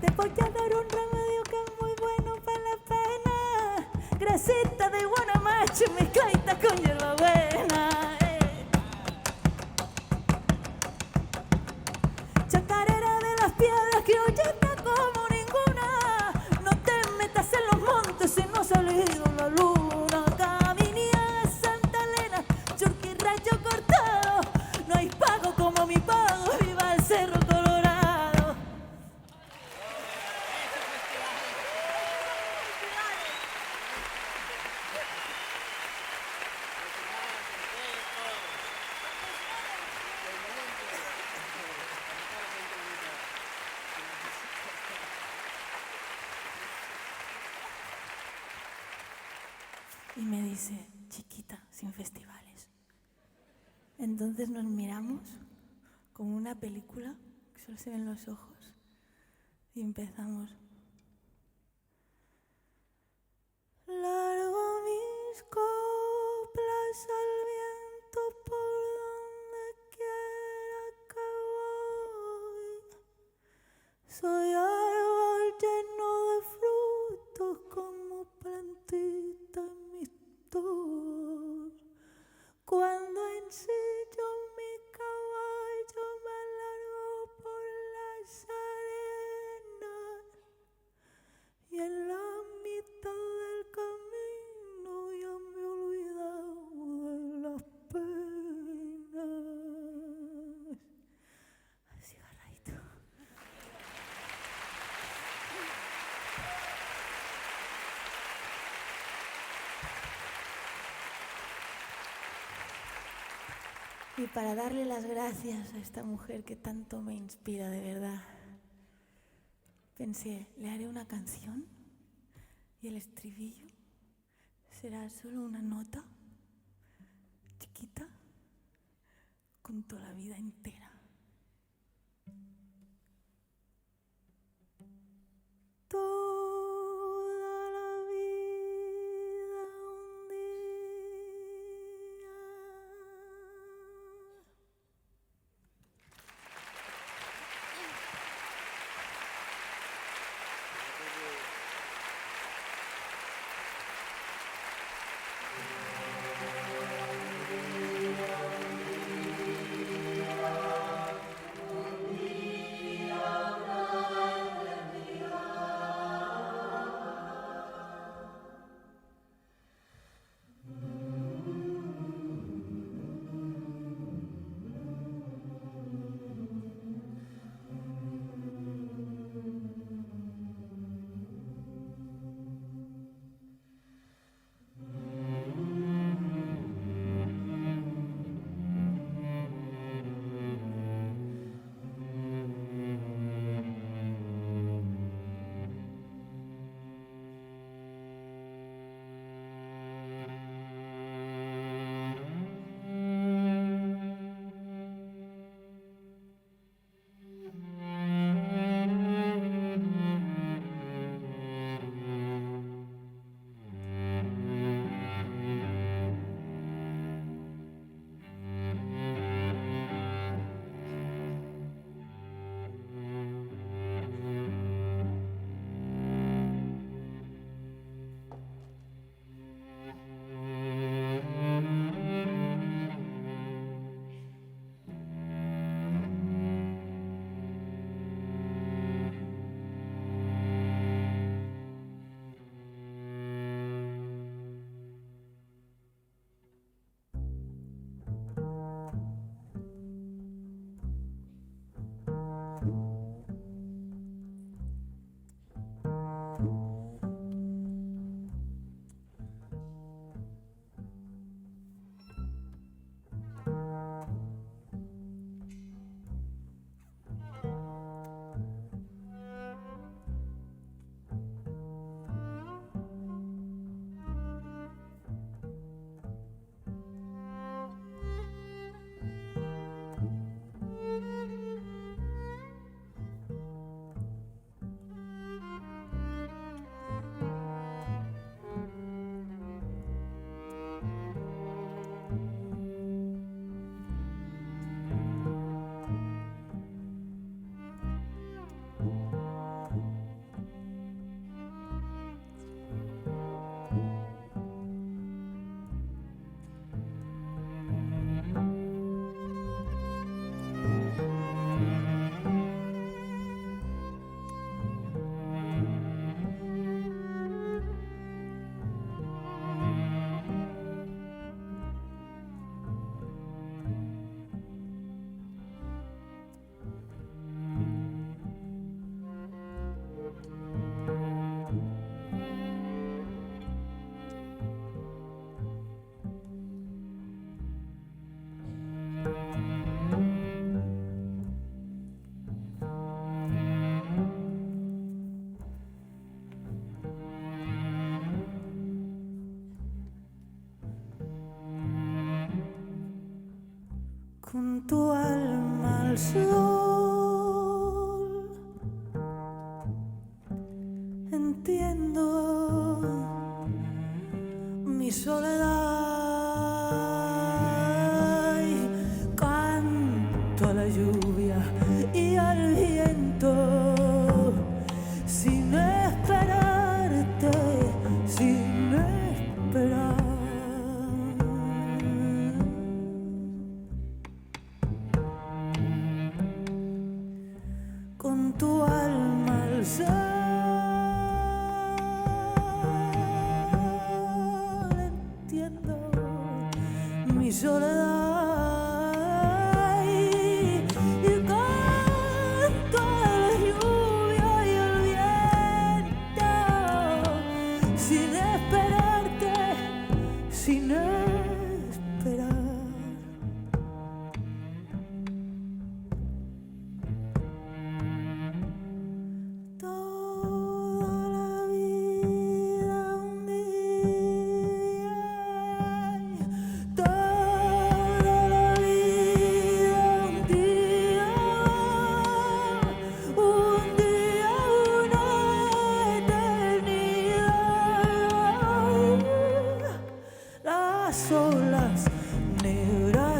Speaker 2: Te voy a dar un remedio que es muy bueno para la pena. Grasita de guanamache mezcladita con hierbabuena. Chacarera de las piedras, criolleta como ninguna. No te metas en los montes si no ha salido la luna. Caminé a Santa Elena, Chorquirrayo cortado. No hay pago como mi pago, viva el Cerro Colorado. Y me dice, chiquita, sin festivales. Entonces nos miramos como una película, que solo se ven los ojos, y empezamos. Largo mis coplas al viento por donde quiera que voy. Soy árbol lleno de frutos como plantita en mi tol. Cuando ensillo mi caballo me largo por las Y para darle las gracias a esta mujer que tanto me inspira, de verdad, pensé, le haré una canción y el estribillo será solo una nota chiquita con toda la vida entera. Toda la vida un día. Con tu alma al sol, entiendo mi soledad y canto a la lluvia y al viento sin esperarte, sin esperar. Con tu alma al sol, entiendo mi soledad y canto a la lluvia y al viento sin esperarte, sin esperar.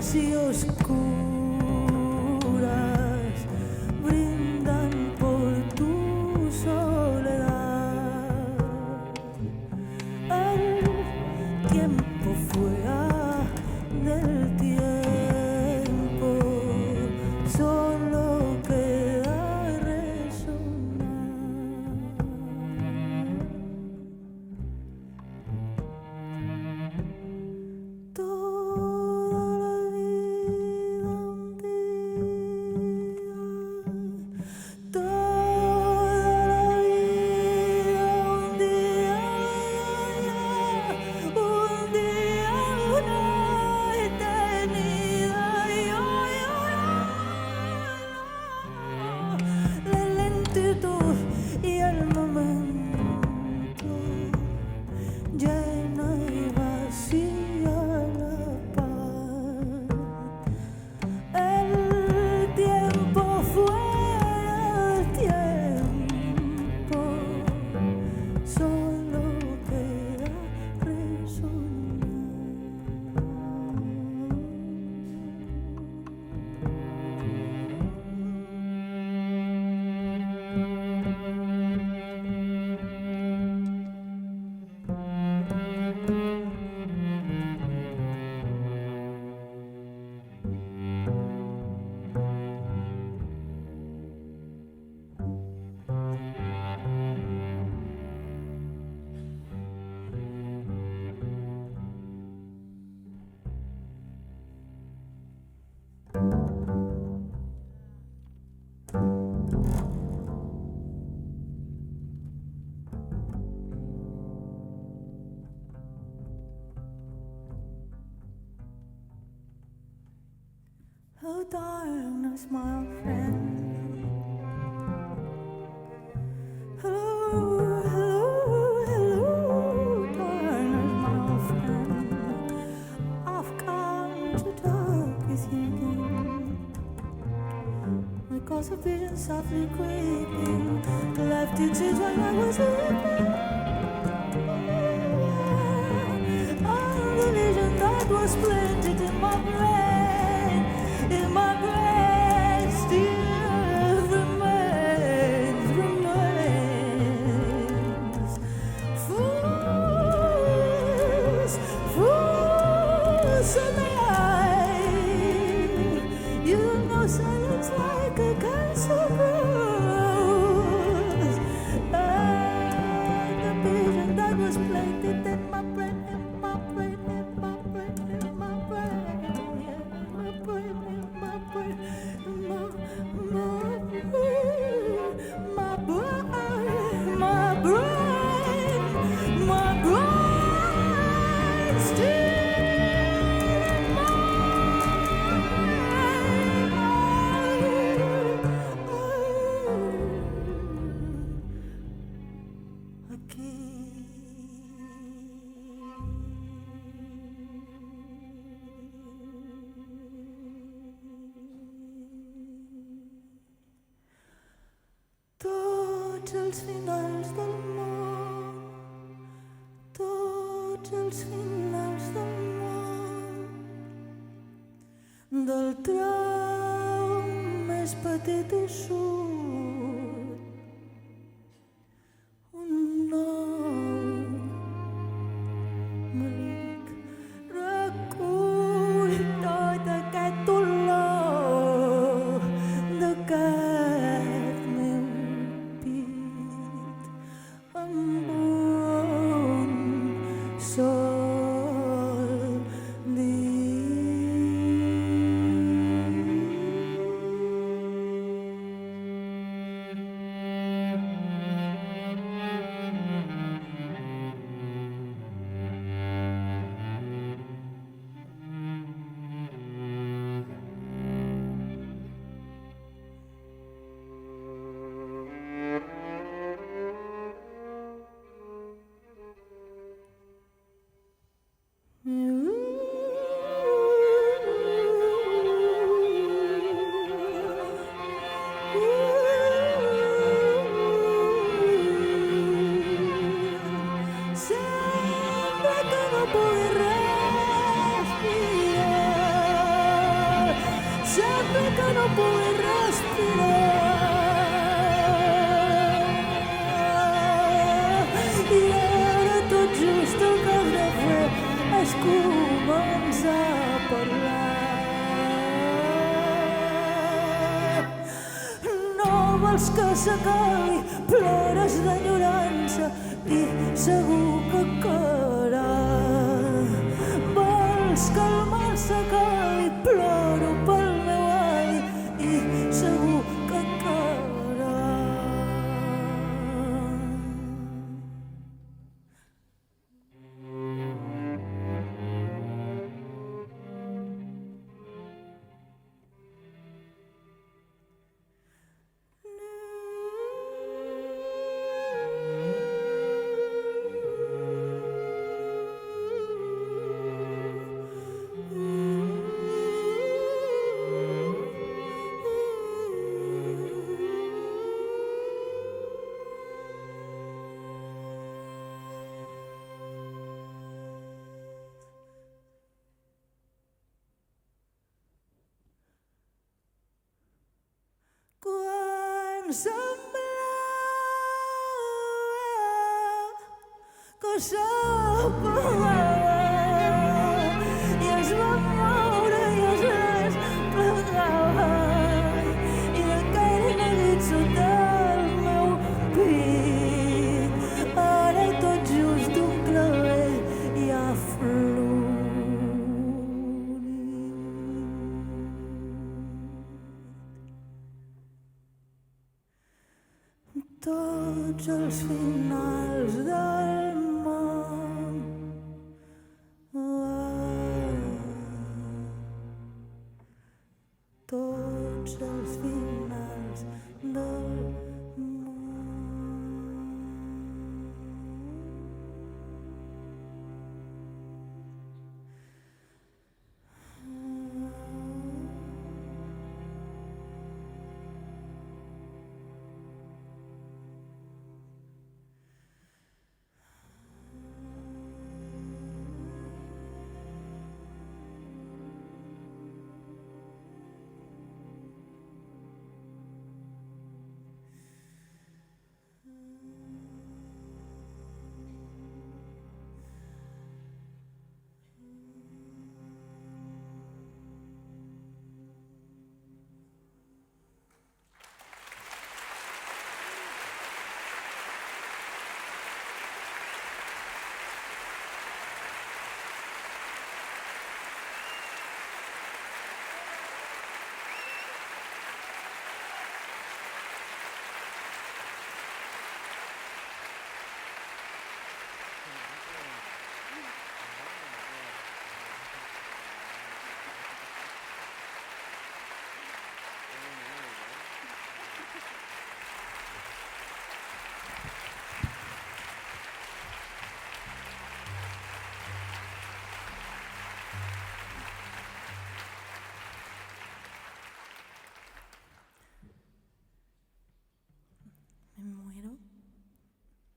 Speaker 2: frías y oscuras brindan por tu soledad. El tiempo fuera del tiempo solo queda resonar. Y el momento llena y vacía la paz. El tiempo fuera el tiempo solo queda resonar. Oh, darkness, my friend. Hello, hello, hello, darkness, my friend. I've come to talk with you again. Because a vision softly creeping left its edge when I was sleeping. Oh, the vision that was planted in my brain, in my brain still remains. Fools alive. You know silence like a cancer grows. And the vision that was planted in my brain, in my brain, in my brain, in my brain, yeah, in my brain, in my brain, in my brain, my brain still. Tots els finals del món, tots els finals del món, del tram més petit i sud, un nou melic recull tot aquest olor d'aquest meu pit amb un sol dit. sembla que no pugui respirar. I ara tot just el que has de fer és començar a parlar. No vols que s'acabi, plores d'enyorança i segur que caurà. Vols que el mal s'acabi, ploro pel meu avi i segur que caurà. Quan semblava que s'apagava i es va moure i es desplegava i d'aquell neguit sota el meu pit ara tot just un clavell i ha florit. Tots els finals del món. Tots els finals del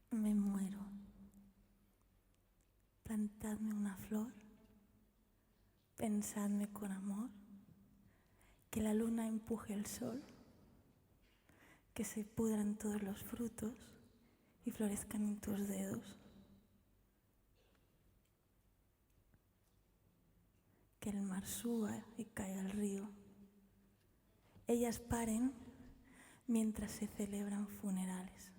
Speaker 2: Me muero. Plantadme una flor, pensadme con amor, que la luna empuje el sol, que se pudran todos los frutos y florezcan en tus dedos. Que el mar suba y caiga al río. Ellas paren mientras se celebran funerales.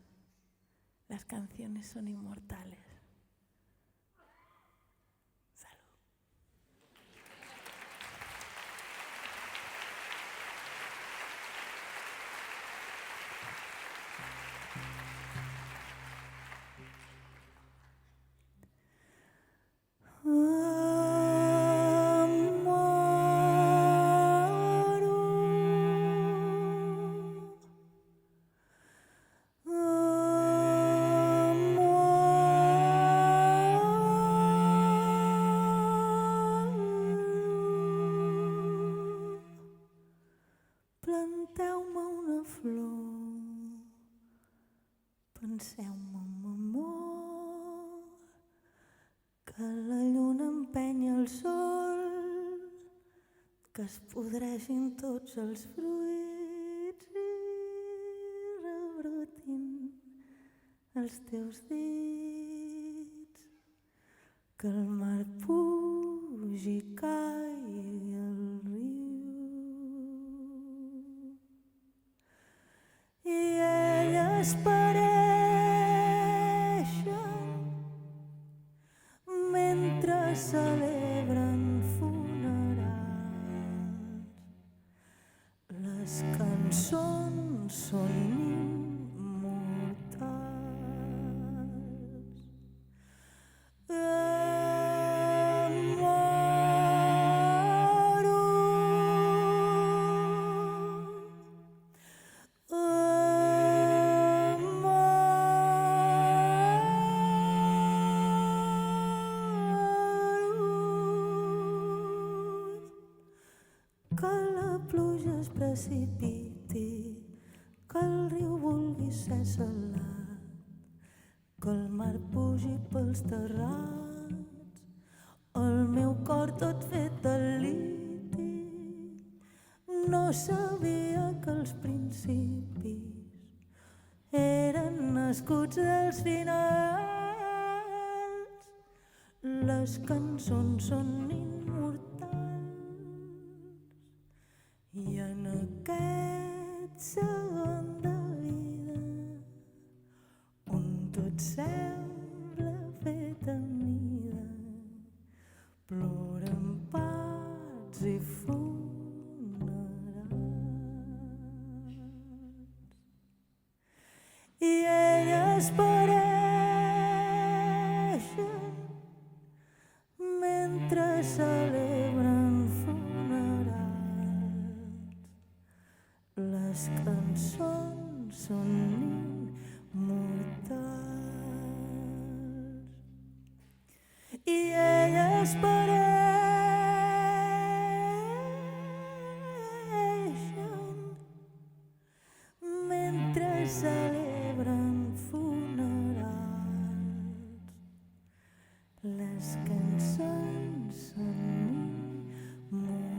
Speaker 2: Las canciones son inmortales. Salud. Planteu-me una flor, penseu-me amb amor, que la lluna empenya el sol, que es podreixin tots els fruits i rebrotin els teus dits, que el mar pugi i caigui al riu i elles pareixen mentre celebren funerals. Les cançons són immortals. Que la pluja es precipiti, que el riu vulgui ser salat, que el mar pugi pels terrats, el meu cor tot fet de liti. No sabia que els principis eren nascuts dels finals. Les cançons són i en aquest segon de vida on tot sembla fet a mida, ploren parts i funerals i elles pareixen mentre celebren les cançons són immortals i elles pareixen mentre celebren funerals. Les cançons són immortals.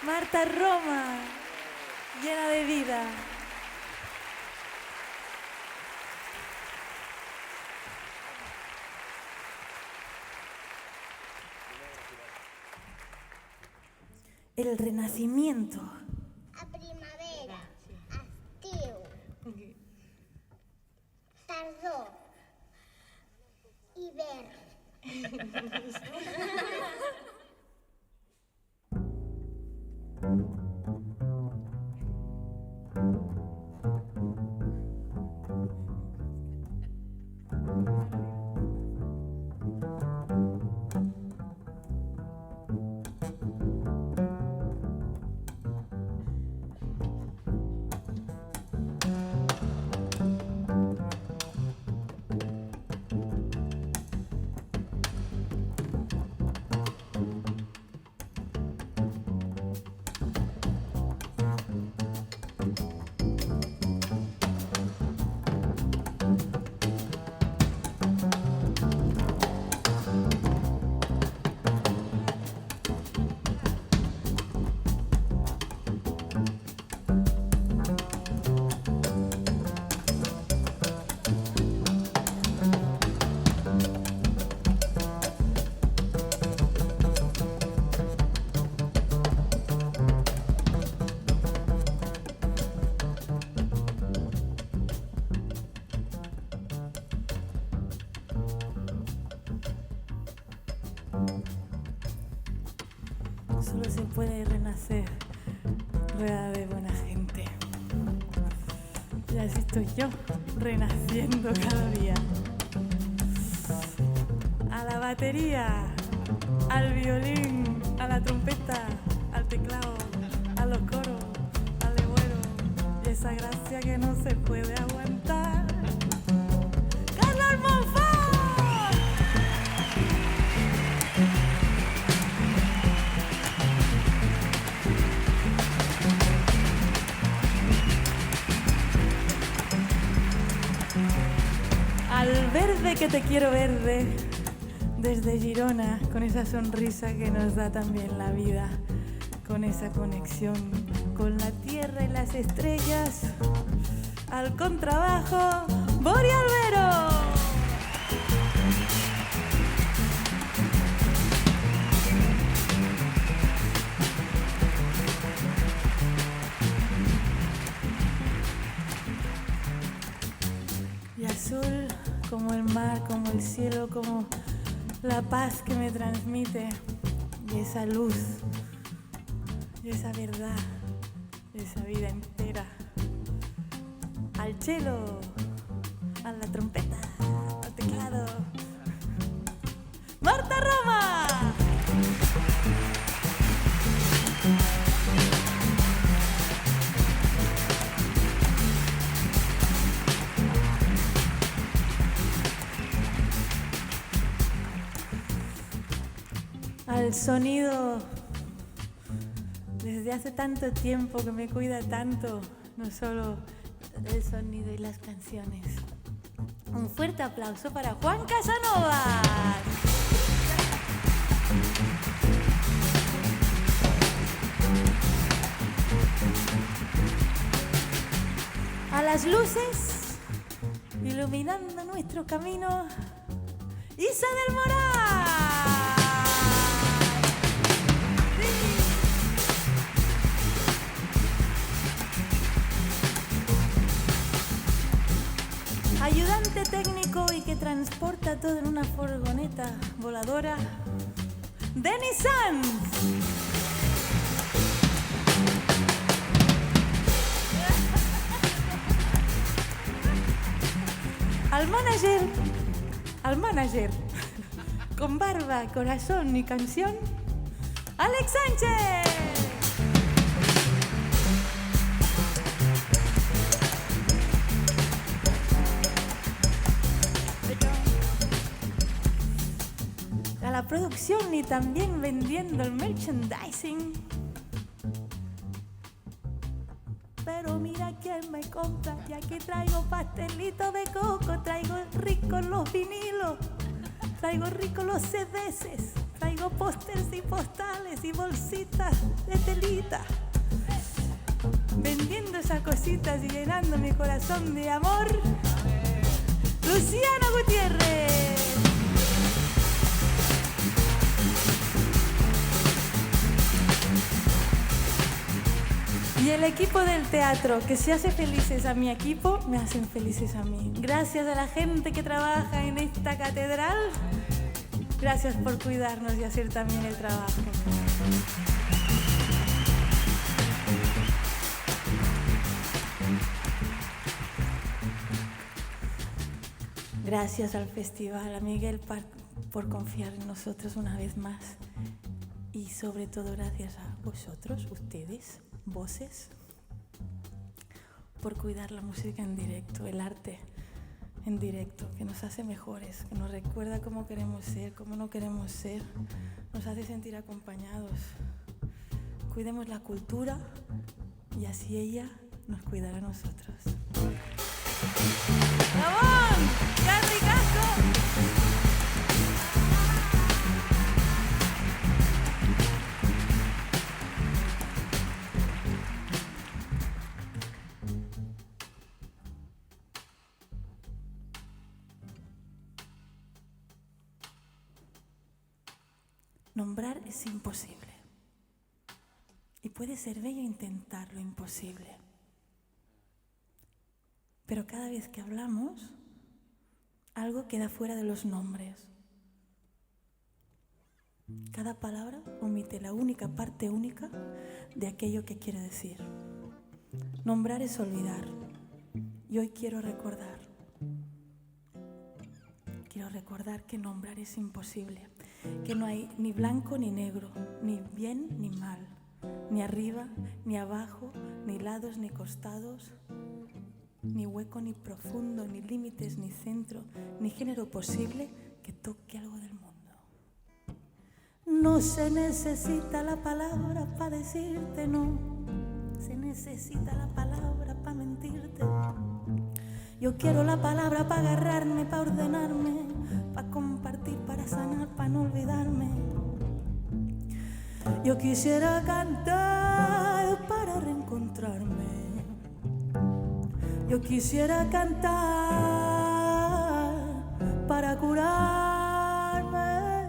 Speaker 2: Marta Roma, llena de vida. El renacimiento.
Speaker 5: A primavera, estiu, tardor, hivern.
Speaker 2: Solo se puede renacer rodeada de buena gente. Y así estoy yo, renaciendo cada día. batería, al violín, a la trompeta, al teclado, a los coros, al legüero y esa gracia que no se puede aguantar. ¡Carlos Monfort! Al verde que te quiero verde, desde Girona, con esa sonrisa que nos da también la vida, con esa conexión con la tierra y las estrellas, al contrabajo, Bori Albero. Y azul como el mar, como el cielo, como la paz que me transmite, y esa luz, y esa verdad, esa vida entera. Al cello, a la trompeta, al teclado. ¡Marta Roma! Al sonido, desde hace tanto tiempo que me cuida tanto, no solo el sonido y las canciones. Un fuerte aplauso para Juan Casanova. A las luces, iluminando nuestro camino, Isa del Moral. Ayudante técnico y que transporta todo en una furgoneta voladora, Denis Sanz. Al manager, con barba, corazón y canción, Alex Sánchez. A la producción y también vendiendo el merchandising. Pero mira quién me compra, y aquí traigo pastelitos de coco, traigo ricos los vinilos, traigo ricos los CDs, traigo pósters y postales y bolsitas de telita. Vendiendo esas cositas y llenando mi corazón de amor, Luciano Gutiérrez. Y el equipo del teatro, que si hace felices a mi equipo, me hacen felices a mí. Gracias a la gente que trabaja en esta catedral. Gracias por cuidarnos y hacer también el trabajo. Gracias al festival, a Miguel por confiar en nosotros una vez más. Y sobre todo gracias a vosotros, ustedes, voces, por cuidar la música en directo, el arte en directo, que nos hace mejores, que nos recuerda cómo queremos ser, cómo no queremos ser, nos hace sentir acompañados. Cuidemos la cultura y así ella nos cuidará a nosotros. ¡Vamos! ¡Qué ricazo! Nombrar es imposible. Y puede ser bello intentar lo imposible. Pero cada vez que hablamos, algo queda fuera de los nombres. Cada palabra omite la única parte única de aquello que quiere decir. Nombrar es olvidar. Y hoy quiero recordar quiero recordar que nombrar es imposible, que no hay ni blanco ni negro, ni bien ni mal, ni arriba ni abajo, ni lados ni costados, ni hueco ni profundo, ni límites ni centro, ni género posible que toque algo del mundo. No se necesita la palabra para decirte no, se necesita la palabra para mentirte. Yo quiero la palabra para agarrarme, para ordenarme, para compartir, para sanar, para no olvidarme. Yo quisiera cantar para reencontrarme. Yo quisiera cantar para curarme.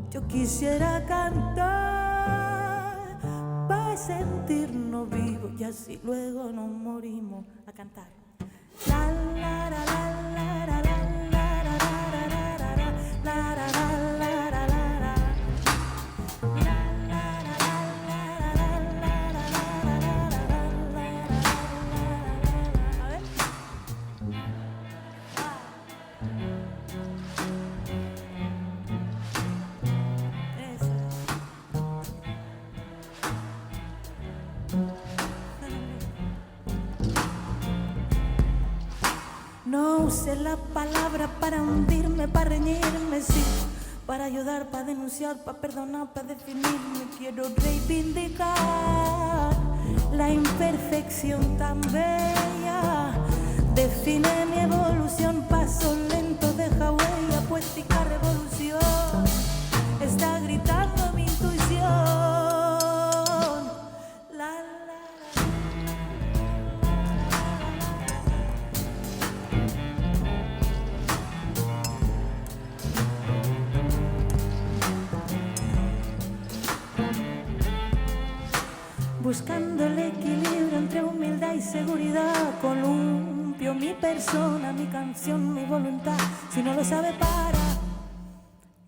Speaker 2: Yo quisiera cantar para sentirnos vivos y así luego nos morimos. A cantar. La la la la la la la la la la la No use la palabra para hundirme, para reñirme, sí, para ayudar, para denunciar, para perdonar, para definirme. Quiero reivindicar la imperfección tan bella. Define mi evolución, paso lento, deja huella, poética revolución. Está gritando mi intuición. Buscando el equilibrio entre humildad y seguridad, columpio mi persona, mi canción, mi voluntad. Si no lo sabe, para,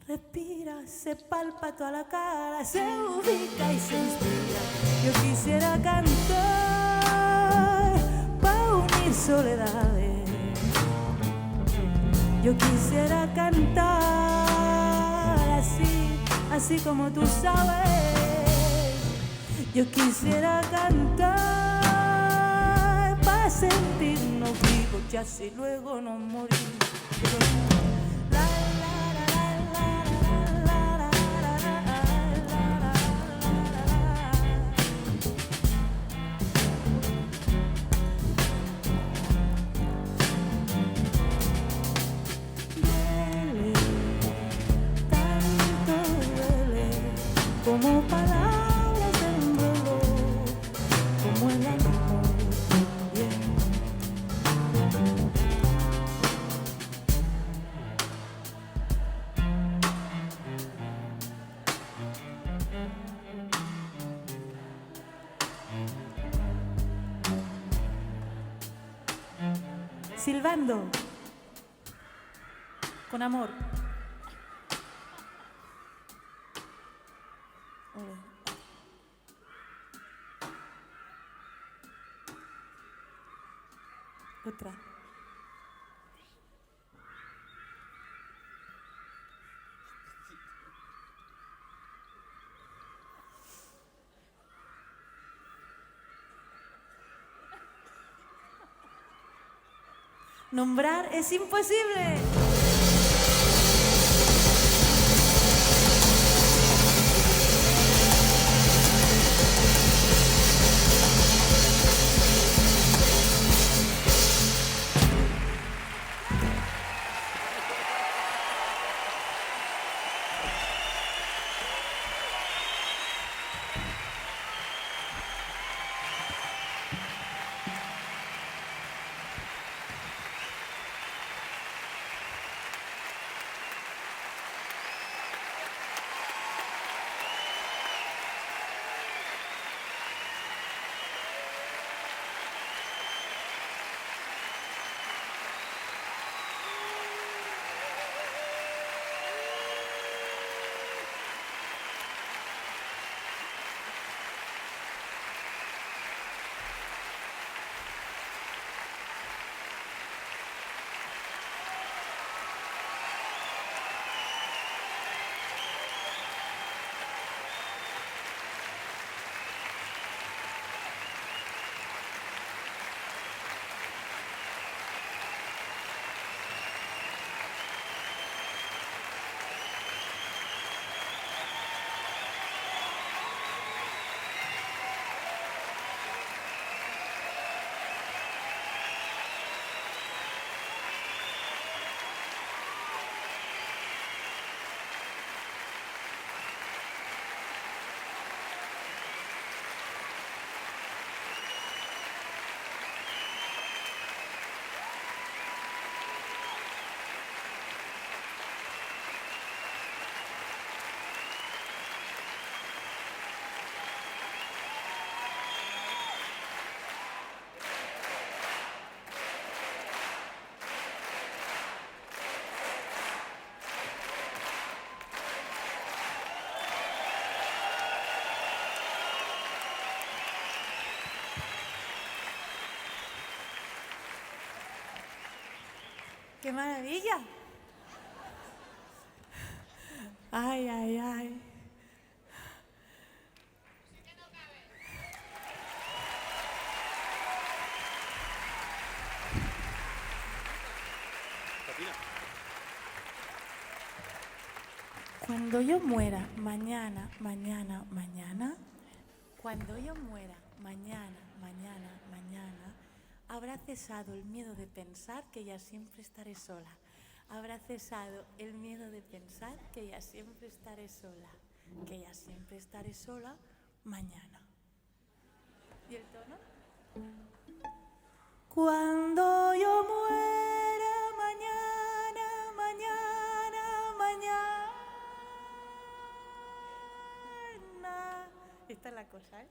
Speaker 2: respira, se palpa toda la cara, se ubica y se inspira. Yo quisiera cantar para unir soledades. Yo quisiera cantar así, así como tú sabes. Yo quisiera cantar para sentirnos vivos y así luego nos morimos. Duele, tanto duele como palabras. Silbando con amor. Otra. Nombrar es imposible. ¡Qué maravilla! Ay, ay, ay. Cuando yo muera, mañana, mañana, mañana, cuando yo muera, mañana, mañana, mañana, habrá cesado el miedo de pensar que ya siempre estaré sola. Habrá cesado el miedo de pensar que ya siempre estaré sola. Que ya siempre estaré sola mañana. ¿Y el tono? Cuando yo muera, mañana, mañana, mañana. Esta es la cosa, ¿eh?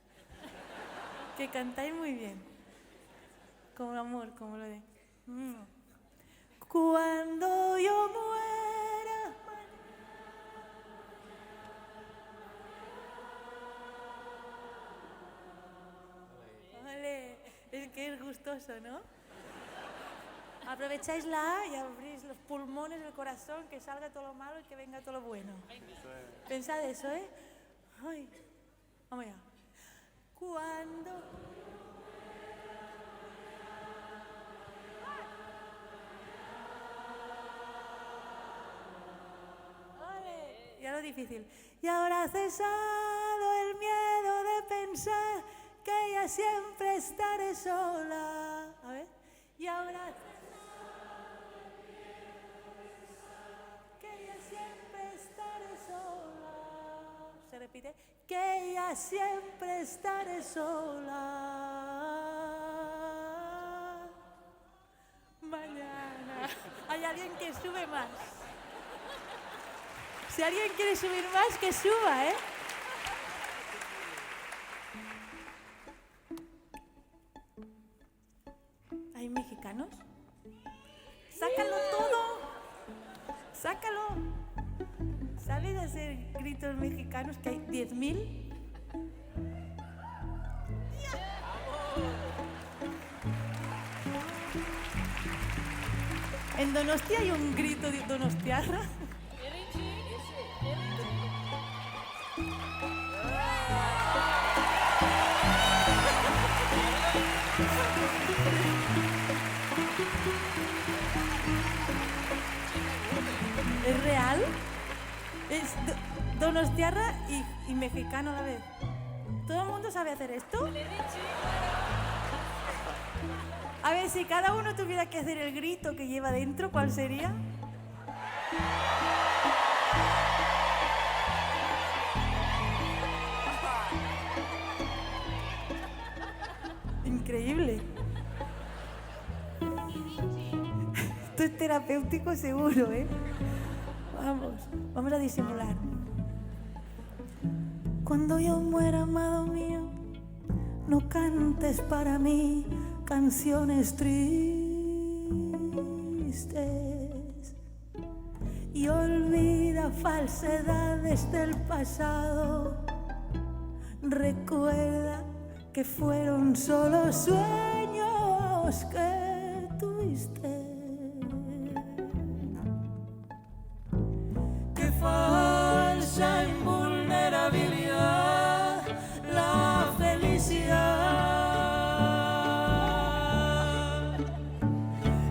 Speaker 2: Que cantáis muy bien. Como amor, como lo de... Cuando yo muera... Vale, es que es gustoso, ¿no? Aprovecháis la A y abrís los pulmones, el corazón, que salga todo lo malo y que venga todo lo bueno. Pensad eso, ¿eh? Ay, vamos allá. Cuando... Y ahora difícil. Y ahora ha cesado el miedo de pensar que ya siempre estaré sola. A ver. Y ahora ha cesado el miedo de pensar que ya siempre estaré sola. Se repite. Que ya siempre estaré sola. Mañana. Hay alguien que sube más. Si alguien quiere subir más, que suba, ¿eh? ¿Hay mexicanos? ¡Sácalo todo! ¡Sácalo! ¿Sabes hacer gritos mexicanos que hay 10.000? En Donostia hay un grito de donostiarra. ¿Es real? Es donostiarra y mexicano a la vez. ¿Todo el mundo sabe hacer esto? A ver, si cada uno tuviera que hacer el grito que lleva dentro, ¿cuál sería? Increíble. Esto es terapéutico seguro, ¿eh? Vamos a disimular. Cuando yo muera, amado mío, no cantes para mí canciones tristes y olvida falsedades del pasado. Recuerda que fueron solo sueños que tuviste. Qué falsa invulnerabilidad la felicidad.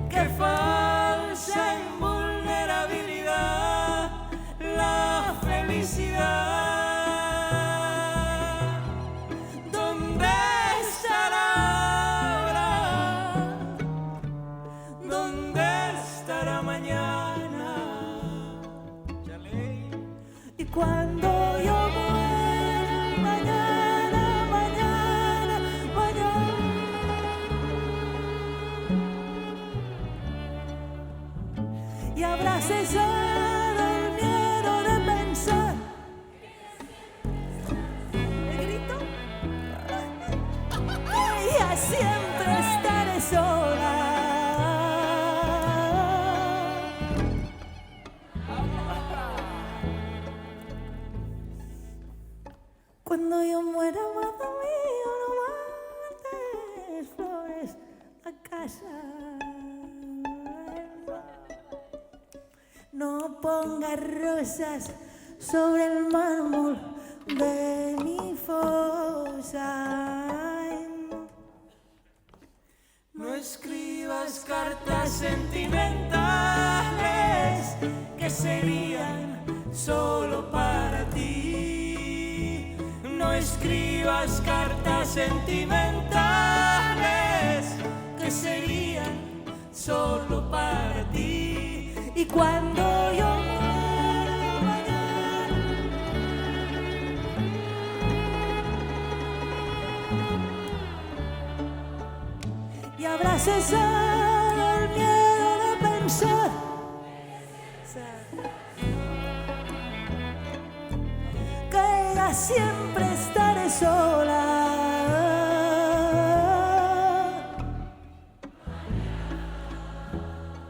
Speaker 2: Qué falsa invulnerabilidad la felicidad. Cuando yo muera, mañana, mañana, mañana. Y habrá cesado el miedo de pensar. ¿El grito? Que ya siempre estaré sola. Cuando yo muera, amado mío, no mandes flores a casa. No pongas rosas sobre el mármol de mi fosa.
Speaker 4: No escribas cartas sentimentales que serían solo para ti. No escribas cartas sentimentales que serían solo para ti.
Speaker 2: Y cuando yo muera mañana, y habrá cesado el miedo de pensar que ya siempre estaré sola.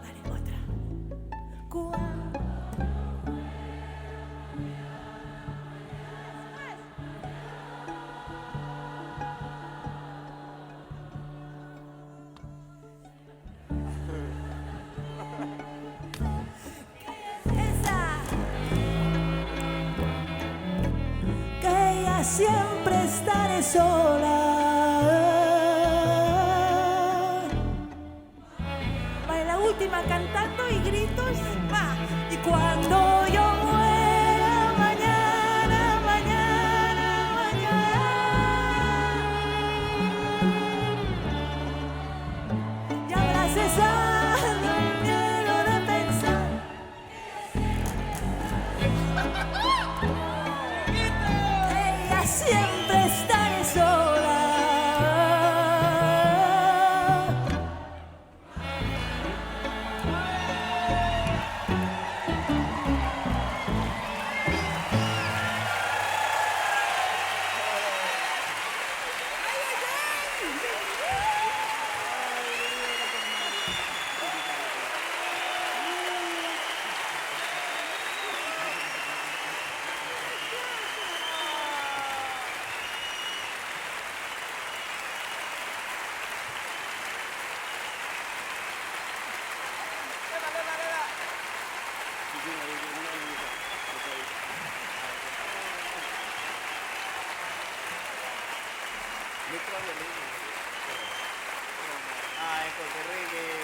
Speaker 2: Vale, otra. Que ya siempre estaré sola. Vale, la última cantando y gritos. Va. Y cuando yo muera mañana, mañana, mañana, y habrá cesado el miedo de pensar que ya siempre estaré sola.
Speaker 6: Ah, ecco, che reggae.